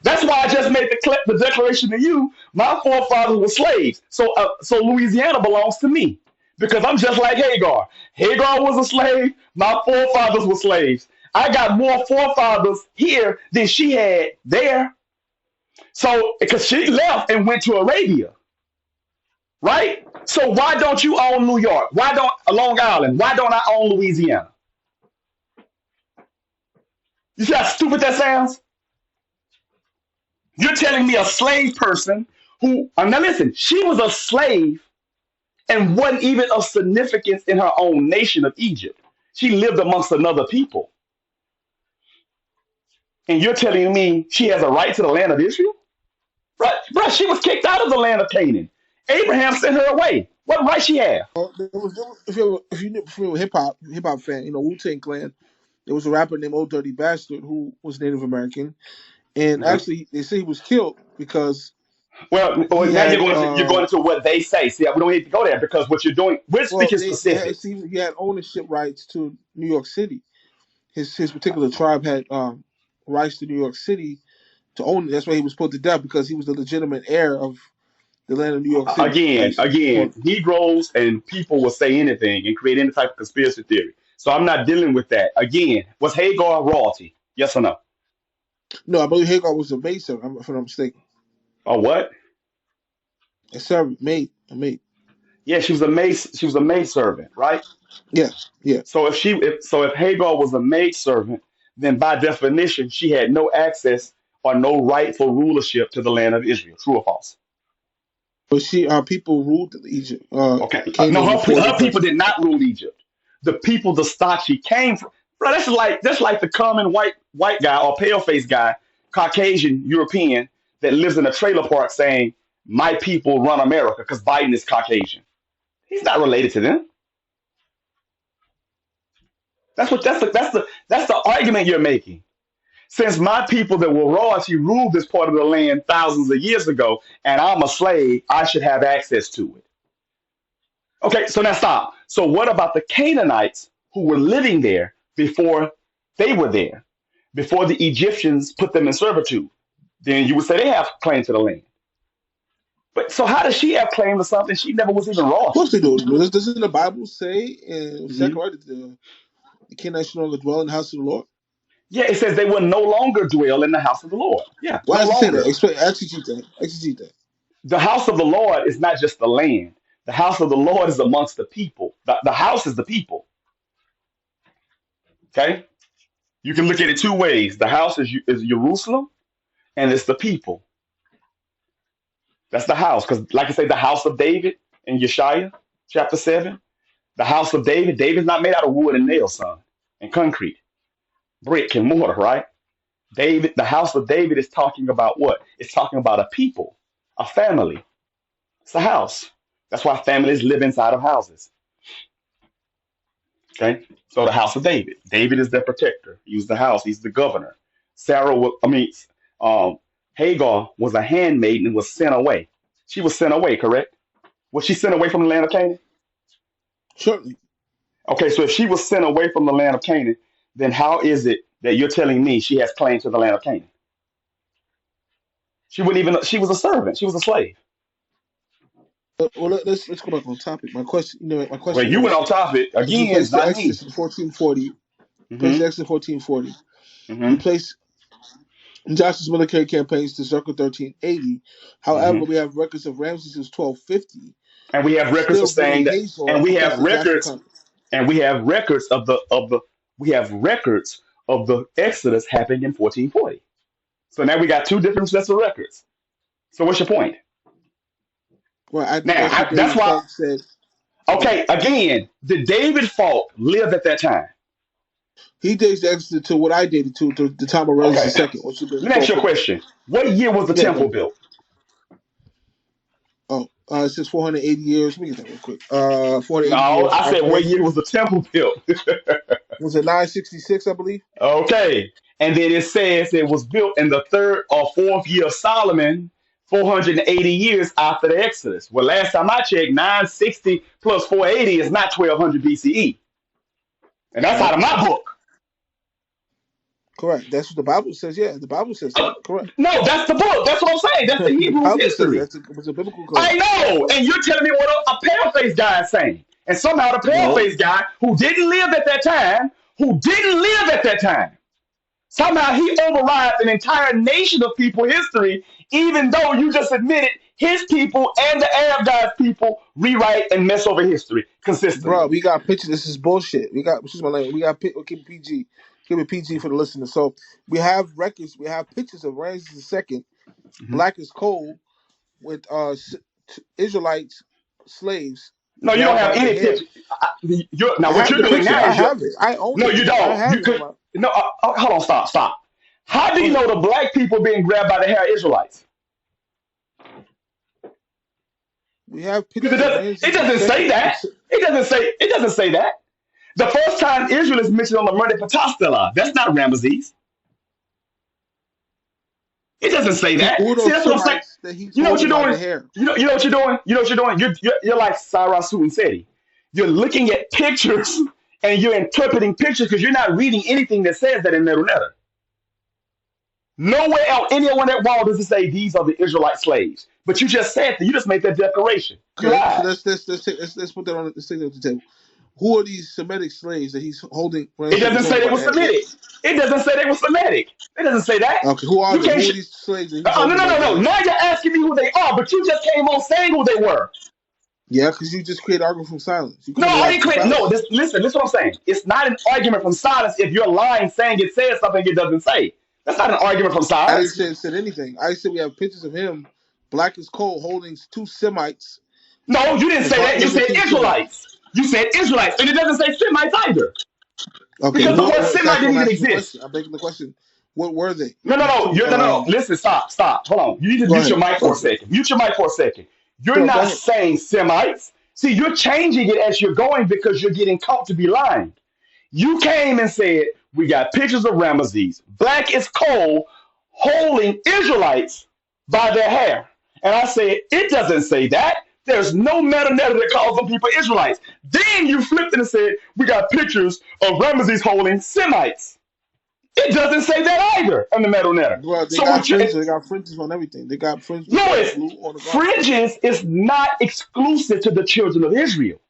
That's why I just made the declaration to you. My forefathers were slaves, so Louisiana belongs to me because I'm just like Hagar. Hagar was a slave. My forefathers were slaves. I got more forefathers here than she had there. So because she left and went to Arabia, right? So why don't you own New York? Why don't Long Island? Why don't I own Louisiana? You see how stupid that sounds? You're telling me a slave person who, now listen, she was a slave and wasn't even of significance in her own nation of Egypt. She lived amongst another people. And you're telling me she has a right to the land of Israel? Bruh, she was kicked out of the land of Canaan. Abraham sent her away. What right she have? Well, if you knew, if you were a hip hop fan, Wu Tang Clan, There was a rapper named Old Dirty Bastard who was Native American, and Okay. actually they say he was killed because Well, he now had you're going into what they say. See, we don't need to go there because what you're doing, we're well speaking they had specifics. see, he had ownership rights to New York City. His particular tribe had rights to New York City to own it. That's why he was put to death because he was the legitimate heir of the land of New York City. Actually, Again, Negroes and people will say anything and create any type of conspiracy theory. So I'm not dealing with that. Again, was Hagar royalty? Yes or no? no, I believe Hagar was a maidservant. If I'm not mistaken, Or what? a servant, a maid. Yeah, she was a maid. She was a maid servant, right? Yeah, yeah. So if Hagar was a maid servant, then by definition she had no access or no rightful rulership to the land of Israel. True or false? But our people ruled Egypt, Okay. No, Canaan before the her people first. did not rule Egypt. The people the stock she came from. Bro, that's like the common white guy or pale face guy, Caucasian European that lives in a trailer park saying my people run America because Biden is Caucasian. He's not related to them. That's the argument you're making. Since my people that were royalty ruled this part of the land thousands of years ago, and I'm a slave, I should have access to it. Okay, so now stop. So what about the Canaanites who were living there before they were there, before the Egyptians put them in servitude? Then you would say they have claim to the land. But so how does she have claim to something she never was even Of course royalty? they do. Doesn't the Bible say in Hmm. Zechariah that the Canaanites should no longer dwell in the house of the Lord? Yeah, it says they will no longer dwell in the house of the Lord. Yeah, Why no does it say that? longer. Explain, exegete that. Exegete that. The house of the Lord is not just the land. The house of the Lord is amongst the people. The house is the people. Okay? You can look at it two ways. The house is Jerusalem, and it's the people. That's the house. Because, like I say, the house of David in Yeshaya chapter 7, the house of David, David's not made out of wood and nails, son, and concrete, brick and mortar, right? David, the house of David is talking about what? It's talking about a people, a family. It's a house. That's why families live inside of houses. Okay, so the house of David. David is their protector. He was the house. He's the governor. Sarah, um, Hagar was a handmaiden and was sent away. She was sent away, correct? Was she sent away from the land of Canaan? Certainly. Okay, so if she was sent away from the land of Canaan, then how is it that you're telling me she has claim to the land of Canaan? She wouldn't even. She was a servant. She was a slave. Well, let's go back on topic. My question, my Well, question you went was, off topic if you again. place the Not me. Exodus in 1440, place the Hmm. Exodus 1440, you Hmm. place Joshua's military campaigns to circa 1380. However, Hmm. we have records of Ramses since 1250, And we have records of still saying bringing that, Hazor and we have against Joshua records conquer. and we have records of the Exodus happening in 1440. So now we got two different sets of records. So what's your point? Well, I think Now that's what that's David why. Falk said. Well, Okay, again, did David Falk live at that time? he dates the Exodus to what I dated to the time of Okay, Ramses II, which would have been let me ask you a 1250. question. What year was the Yeah, go temple ahead. built? Oh, it says 480 years. Let me get that real quick. 480 No, years I said after what year Exodus. was the temple built? Was it 966, I believe? Okay, and then it says it was built in the third or fourth year of Solomon, 480 years after the Exodus. Well, last time I checked, 960 plus 480 is not 1200 BCE. And that's out Correct. of my book. Correct. That's what the Bible says. Yeah, the Bible says that. Correct. No, that's the book. That's what I'm saying. That's the The Hebrews Bible says history. that. It's a biblical I claim. know. And you're telling me what a pale-faced guy is saying. And somehow the No. pale-faced guy who didn't live at that time, somehow he overrides an entire nation of people history, even though you just admitted his people and the Arab guys' people rewrite and mess over history Bro, consistently. we got pictures. This is bullshit. We got, excuse my language, we got, we'll keep it PG. Keep it PG for the listener. So we have records, we have pictures of Ramses II, Mhm. black as coal, with Israelites, slaves, No, you don't grabbed have by the any hair. picture. Now I what have you're the doing picture. now I is have it. I own no, it. you I don't. You have it. could no. Hold on, stop. How do Go you ahead. know the black people being grabbed by the hair are Israelites? We have Because pictures of it Ramses doesn't say II. that. It doesn't say that. The first time Israel is mentioned on the Murder Patastela, that's not Ramesses. It doesn't say that. Who are See, those that's what I'm saying. Semites that he's You know what you're holding by the doing? hair? You know what you're doing? You know what you're doing? You're like Sarah Seti. You're looking at pictures and you're interpreting pictures because you're not reading anything that says that in Metal Netter. Nowhere else, anywhere on that wall does it say these are the Israelite slaves. But you just said that. You just made that declaration. You Okay, so lied. let's put that on. Let's take that off the table. Who are these Semitic slaves that he's holding? It Ransom is doesn't say holding they by were the head. Semitic. It doesn't say they were Semitic. It doesn't say that. Okay, who are You they? can't. Who are these slaves that he's No, holding no, by no, the no. head? Now you're asking me who they are, but you just came on saying who they were. Yeah, because you just create argument from silence. You No, come to I life didn't from create. No, silence. listen. This is what I'm saying. It's not an argument from silence if you're lying, saying it says something it doesn't say. That's not an argument from I didn't silence. say it said anything. I said we have pictures of him, black as coal, holding two Semites. No, you didn't say that. You said Mimicking Semites. Israelites. You said Israelites, and it doesn't say Semites either Okay, because the word Semite that's what didn't I'm even asking the exist. question. I'm making the question. What were they? No, no, These no. two. No. Listen, stop. Hold on. You need to Go mute ahead. your mic for a second. Mute your mic for a second. You're Sure, go not ahead. saying Semites. See, you're changing it as you're going because you're getting caught to be lying. You came and said, we got pictures of Ramesses, black as coal, holding Israelites by their hair. And I said, it doesn't say that. There's no metadata that calls them people Israelites. Then you flipped it and said, we got pictures of Ramesses holding Semites. It doesn't say that either in the metadata. Bro, they So got what you, fringes. They got fringes on everything. They got fringes red and Louis, blue on the garment. fringes is not exclusive to the children of Israel.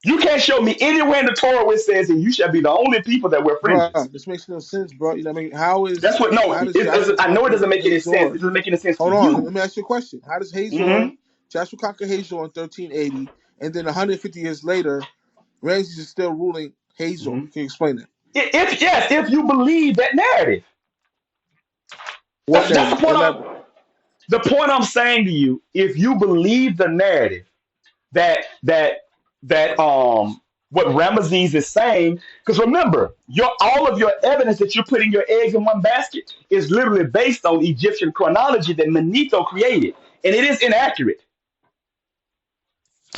You can't show me anywhere in the Torah where it says, and you shall be the only people that wear Bro, fringes. this makes no sense, bro. You know what I mean? That's what, no, How does Joshua I know it conquer doesn't make any sense. Hazor? It doesn't make any sense to Hold on, you. let me ask you a question. How does Hazor, Hmm. Joshua conquer Hazor in 1380, and then 150 years later, Ramses is still ruling Hazor? Hmm. Can you explain that? If you believe that narrative. What That's the narrative? point Elaborate. the point I'm saying to you. If you believe the narrative that what Ramesses is saying, because remember, all of your evidence that you're putting your eggs in one basket is literally based on Egyptian chronology that Manetho created, and it is inaccurate.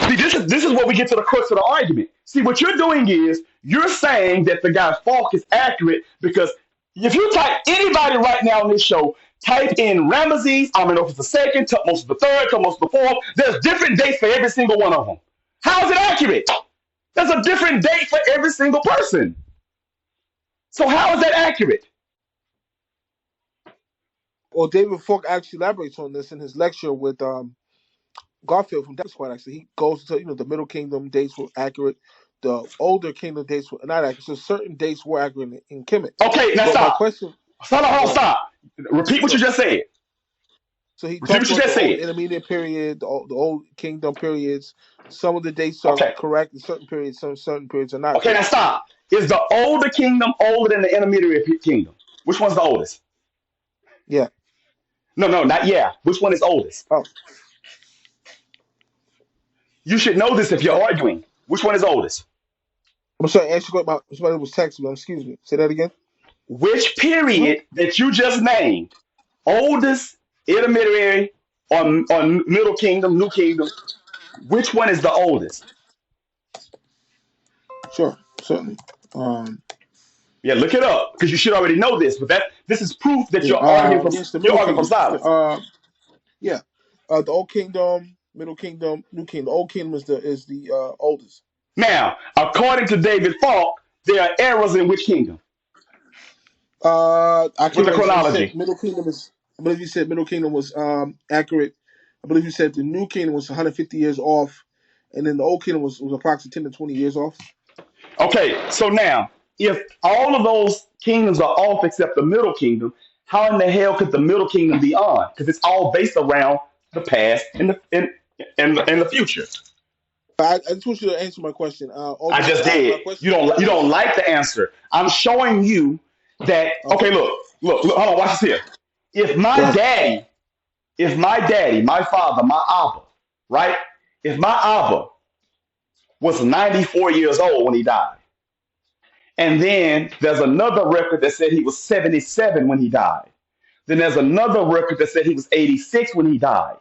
See, this is where we get to the crux of the argument. See, what you're doing is you're saying that the guy Falk is accurate because if you type anybody right now on this show, type in Ramesses, Amenhotep the second, Tutmosis the third, Tutmosis the fourth. There's different dates for every single one of them. How is it accurate? There's a different date for every single person. So how is that accurate? Well, David Falk actually elaborates on this in his lecture with Garfield from Death Squad. Actually, he goes to the Middle Kingdom dates were accurate, the Older Kingdom dates were not accurate. So certain dates were accurate in Kemet. Okay, now But my stop. question, Hold on, stop. Repeat what you sure. just said. So he Repeat talks what you about the just old said. intermediate period, the old kingdom periods. Some of the dates are Okay. correct in certain periods. Some certain periods are not Okay, now correct. stop. Is the older kingdom older than the intermediate kingdom? Which one's the oldest? Yeah. No, not yeah. Which one is oldest? Oh, You should know this if you're arguing. Which one is oldest? I'm sorry. Actually, somebody was texting me. Excuse me. Say that again. Which Hmm? period that you just named, oldest, intermediary, or middle kingdom, new kingdom, which one is the oldest? Sure, certainly. Yeah, look it up because you should already know this. But this is proof that Yeah. Yes, the you're Middle arguing from Kingdom. silence. Yeah. The Old Kingdom, Middle Kingdom, New Kingdom. The Old Kingdom is the oldest. Now, according to David Falk, there are errors in which kingdom I can't with the remember. He said chronology. Middle Kingdom is. I believe you said Middle Kingdom was accurate. I believe you said the New Kingdom was 150 years off, and then the Old Kingdom was approximately 10 to 20 years off. Okay, so now, if all of those kingdoms are off except the middle kingdom, how in the hell could the middle kingdom be on? Because it's all based around the past and the future. I just want you to answer my question. I just My did. question You is don't like the answer. I'm showing you that. Okay, okay. look. Hold on, watch this here. If Go my ahead. daddy, my father, my Abba, right? If my Abba was 94 years old when he died, and then there's another record that said he was 77 when he died. Then there's another record that said he was 86 when he died.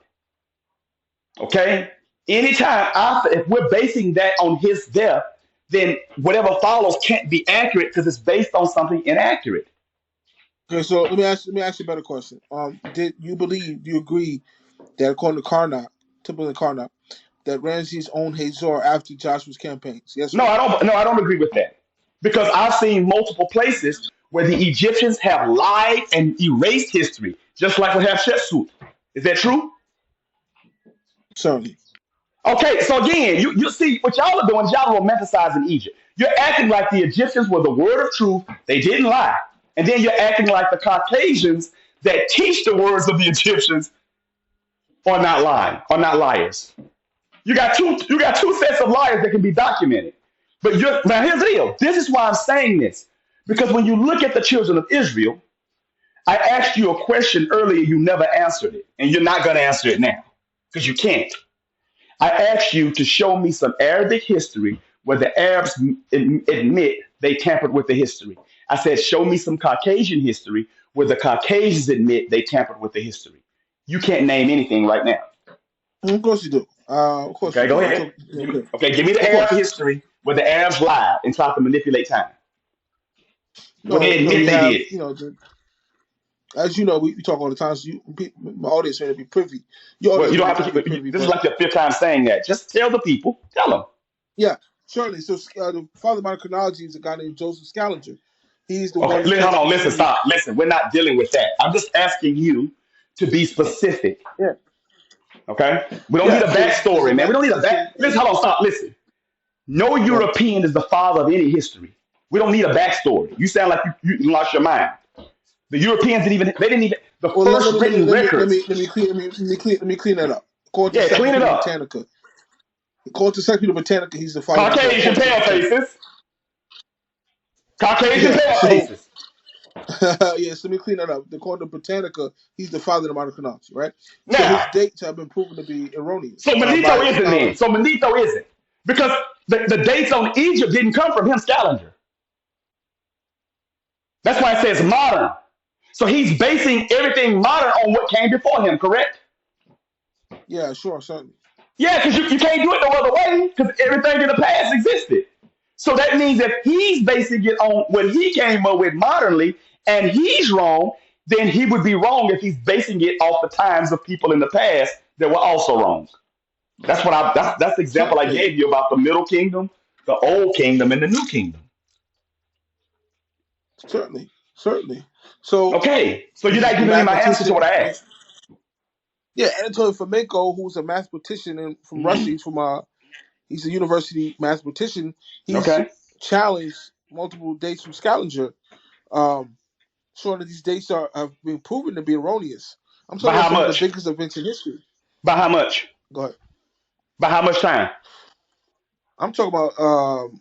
Okay? Anytime after, if we're basing that on his death, then whatever follows can't be accurate because it's based on something inaccurate. Okay, so let me ask you a better question. Did you believe, do you agree that according to Karnak, typical Karnak, that Ramses owned Hazor after Joshua's campaigns? Yes or No, no? I don't. No, I don't agree with that because I've seen multiple places where the Egyptians have lied and erased history, just like with Hatshepsut. Is that true? Certainly. Okay, so again, you see what y'all are doing is y'all romanticizing Egypt. You're acting like the Egyptians were the word of truth. They didn't lie. And then you're acting like the Caucasians that teach the words of the Egyptians are not lying, are not liars. You got two sets of liars that can be documented. But now here's the deal. This is why I'm saying this. Because when you look at the children of Israel, I asked you a question earlier, you never answered it. And you're not going to answer it now. Because you can't. I asked you to show me some Arabic history where the Arabs admit they tampered with the history. I said, show me some Caucasian history where the Caucasians admit they tampered with the history. You can't name anything right now. Of course you do. Of course Okay, you go do. ahead. Okay. Give me the Of Arab course. history where the Arabs lied and tried to manipulate time. Where No, they admit you they have, did it. as you know, we talk all the time. So my audience may not be privy. Your Well, audience you may don't have not be to. privy, This is but like the fifth time saying that. Just tell the people. Tell them. yeah, certainly. So the father of modern chronology is a guy named Joseph Scaliger. He's the one Okay, who's hold supposed to on. be Listen, showing you. stop. Listen, we're not dealing with that. I'm just asking you to be specific. Yeah, Okay? We don't need yeah. a So there's a backstory, man. We man. don't need a back. Listen, hold on, stop. Listen. No Right. European is the father of any history. We don't need a backstory. You sound like you lost your mind. The Europeans didn't even. They didn't even. The Well, let first me let me written let me let records. me let me clean let me clean that up. According to Yeah, clean it Encyclopedia up. Britannica, he's the father of modern chronology. Caucasian According to pale Britannica. faces. Caucasian Yeah. pale So faces. yes, let me clean that up. According to Britannica, he's the father of modern chronology, right? So his Now, dates have been proven to be erroneous so Manito by isn't then. scholars. So Manito isn't. Because the dates on Egypt didn't come from him, Scaliger. That's why it says modern. So he's basing everything modern on what came before him, correct? Yeah, sure, certainly. Yeah, because you can't do it no other way because everything in the past existed. So that means if he's basing it on what he came up with modernly and he's wrong, then he would be wrong if he's basing it off the times of people in the past that were also wrong. That's the example I Certainly, gave you about the Middle Kingdom, the Old Kingdom, and the New Kingdom. certainly. So Okay, so you're he's not the giving me my answer to what mathematician. I asked. Yeah, Anatoly Fomenko, who's a mathematician from Russia. He's a university mathematician. He's Okay, challenged multiple dates from Scaliger, um, showing that these dates have been proven to be erroneous. I'm by talking about how some of the much? biggest events in history. By how much? Go ahead. By how much time? I'm talking about.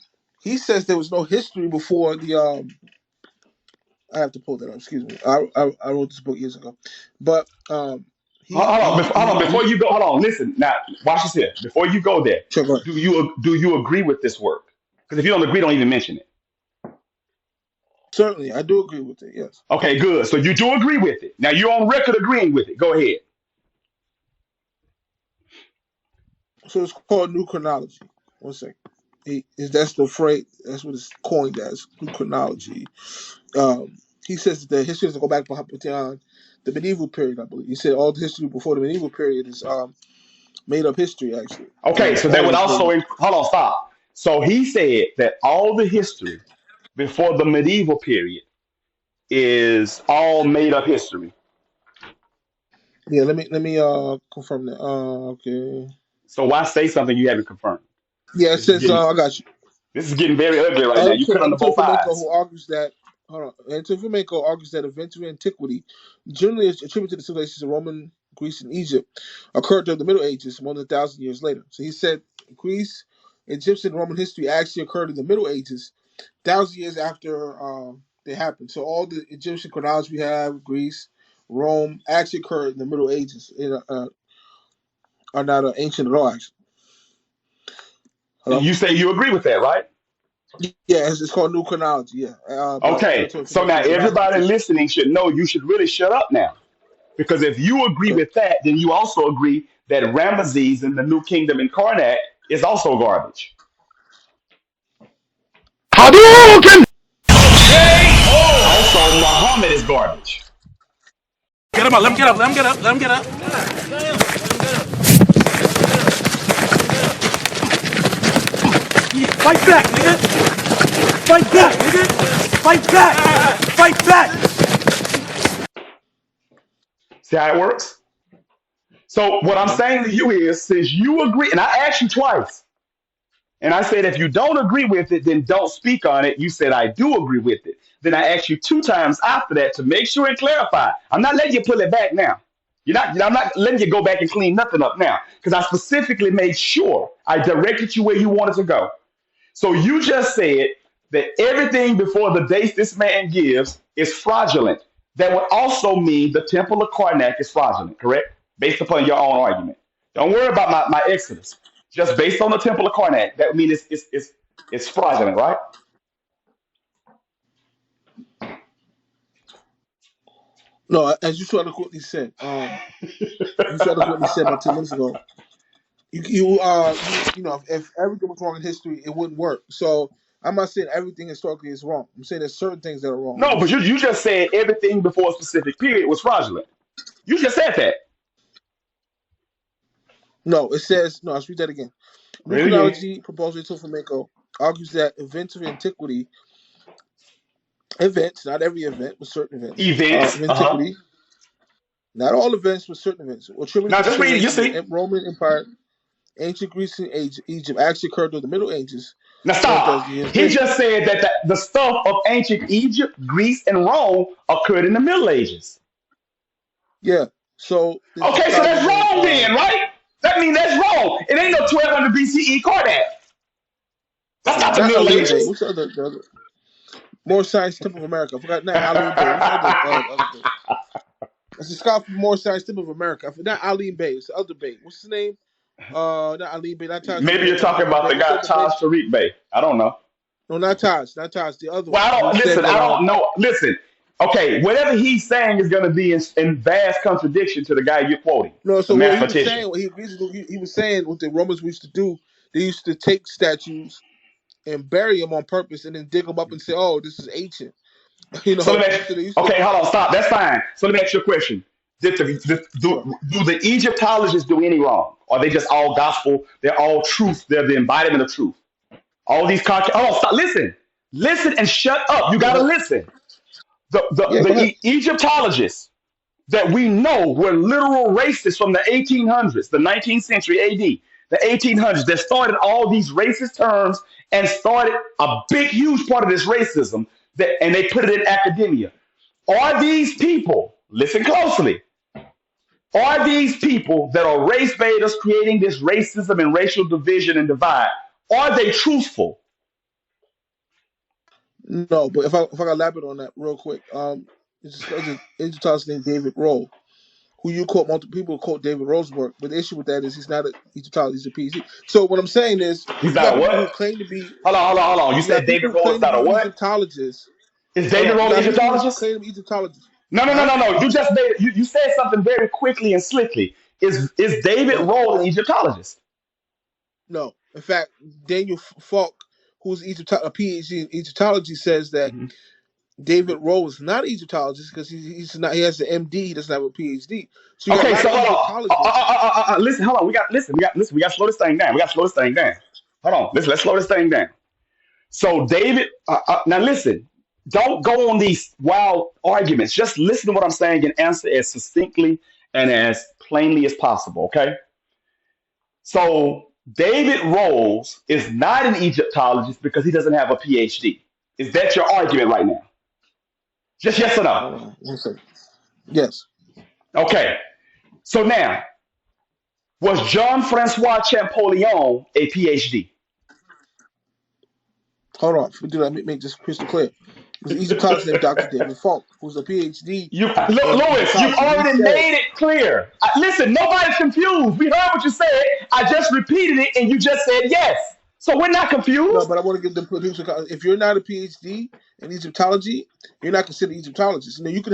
He says there was no history before the. I have to pull that up. Excuse me. I wrote this book years ago, but Hold he on, he hold on. he, Before he you go, hold on. Listen now. Watch this here. Before you go there, Sure, go ahead. do you agree with this work? Because if you don't agree, don't even mention it. Certainly, I do agree with it. Yes. Okay, good. So you do agree with it. Now you're on record agreeing with it. Go ahead. So it's called New Chronology. One second. That's the phrase. That's what it's coined as, New Chronology. He says that the history doesn't go back beyond the medieval period. I believe he said all the history before the medieval period is made up history. Actually, Okay, so all that of would it's made also up. hold on, stop. So he said that all the history before the medieval period is all made up history. Yeah, let me confirm that. Okay. So why say something you haven't confirmed? Yeah, it This is says getting I got you. this is getting very ugly right now. You cut on the Anatoly both Fomenko, eyes. who argues that hold on, Anatoly Fomenko argues that events of antiquity, generally attributed to the civilizations of Roman, Greece, and Egypt, occurred during the Middle Ages, more than 1,000 years later. So he said Greece, Egyptian, and Roman history actually occurred in the Middle Ages, 1,000 years after they happened. So all the Egyptian chronology we have, Greece, Rome, actually occurred in the Middle Ages. Are not ancient at all. Actually, And hello. you say you agree with that, right? Yeah, it's called New Chronology. Yeah, by Okay. Anatoly So Fomenko, now who's a everybody mathematician. listening should know you should really shut up now. Because if you agree Okay. with that, then you also agree that Ramesses in the New Kingdom in Karnak is also garbage. Hadouken! Also, Muhammad is garbage. Get him up, let him get up, let him get up, let him get up. Fight back, nigga! Fight back, nigga! Fight back! Fight back! See how it works? So what I'm saying to you is, since you agree, and I asked you twice, and I said if you don't agree with it, then don't speak on it. You said I do agree with it. Then I asked you 2 times after that to make sure and clarify. I'm not letting you pull it back now. I'm not letting you go back and clean nothing up now because I specifically made sure I directed you where you wanted to go. So you just said that everything before the dates this man gives is fraudulent. That would also mean the temple of Karnak is fraudulent, correct? Based upon your own argument. Don't worry about my Exodus. Just based on the temple of Karnak, that would mean it's fraudulent, right? No, as you so eloquently said, you so eloquently said about 10 minutes ago. You know, if everything was wrong in history, it wouldn't work. So I'm not saying everything historically is wrong. I'm saying there's certain things that are wrong. No, but you just said everything before a specific period was fraudulent. You just said that. No, it says no. Let's read that again. New Read it again. chronology proposed by Tofumeko argues that events of antiquity, events, not every event, but certain events Events. of antiquity, not all events, but certain events, Now attributed just to read it. You civilizations of see. the Roman Empire, ancient Greece, and Egypt actually occurred during the Middle Ages, Now known stop. as the He Hispanic. just said that the stuff of ancient Egypt, Greece, and Rome occurred in the Middle Ages. Yeah. So there's a Okay, so scholar that's named wrong then, right? That means that's wrong. It ain't no 1200 BCE Karnak. That's not the not Middle Aline Bay. Ages. What's the other? More Science Temple of America. I forgot. Not Aline Bay. What's the other bay? It's a scholar from More Science Temple of America. I forgot Aline Bay. It's the other bay. What's his name? Not Aline Bay. Not Taj Maybe you're Bay. talking Another about bay. the What's the guy other bay? Taj Tariq Bey. I don't know. No, not Taj. Not Taj. The other Well, one I who don't said listen. that. I don't know. Listen. Okay, whatever he's saying is going to be in vast contradiction to the guy you're quoting, No. the So what he was mathematician. saying, what he agrees with, he was saying, what the Romans used to do, they used to take statues and bury them on purpose, and then dig them up and say, "Oh, this is ancient." You So know. let me. So they used to. Okay, hold on. Stop. That's fine. So let me ask you a question. Sure. Do the Egyptologists do any wrong? Are they just all gospel? They're all truth. They're the embodiment of truth. All these oh, stop. Listen and shut up. You Go got to ahead. listen. The, the, Yeah. Go the ahead. Egyptologists that we know were literal racists from the 1800s, the 19th century AD, the 1800s, that started all these racist terms and started a big, huge part of this racism, and they put it in academia. Are these people, listen closely, are these people that are race baiters creating this racism and racial division and divide, are they truthful? No, but if I can elaborate on that real quick, it's an Egyptologist named David Rowe, who you quote multiple people quote David Rowe's work, but the issue with that is he's not an Egyptologist, he's a PhD. So what I'm saying is, He's you not got a people who what? claim to be, Hold on. You you got said people David who Rowe is claim to not be a what? Egyptologists. Is Hold David on, you Rowe an got people who Egyptologist? claim to be Egyptologists, No, no, no, huh? no, no. You just made it. You said something very quickly and slickly. Is David No, Rowe an Egyptologist? no. In fact, Daniel Falk, who's a PhD in Egyptology, says that Mhm. David Rowe is not an Egyptologist because he's not. He has an MD. He doesn't have a PhD. So you got a Okay, lot so of hold on. Egyptologists. Listen, hold on. We got to slow this thing down. We got to slow this thing down. Hold on. Let's slow this thing down. So David, now listen. Don't go on these wild arguments. Just listen to what I'm saying and answer as succinctly and as plainly as possible. Okay. So David Rose is not an Egyptologist because he doesn't have a PhD. Is that your argument right now? Just yes or no? Hold on, one second. Yes. Okay. So now, was John Francois Champollion a PhD? Hold on. If we do that, make this crystal clear. There's an Egyptologist named Dr. David Falk, who's a PhD in Lewis, you've Egyptology. And he already says, made it clear. Listen, nobody's confused. We heard what you said. I just repeated it, and you just said yes. So we're not no, confused. but I want to give the producer, if you're not a PhD in Egyptology, you're not considered Egyptologist. You know, you could have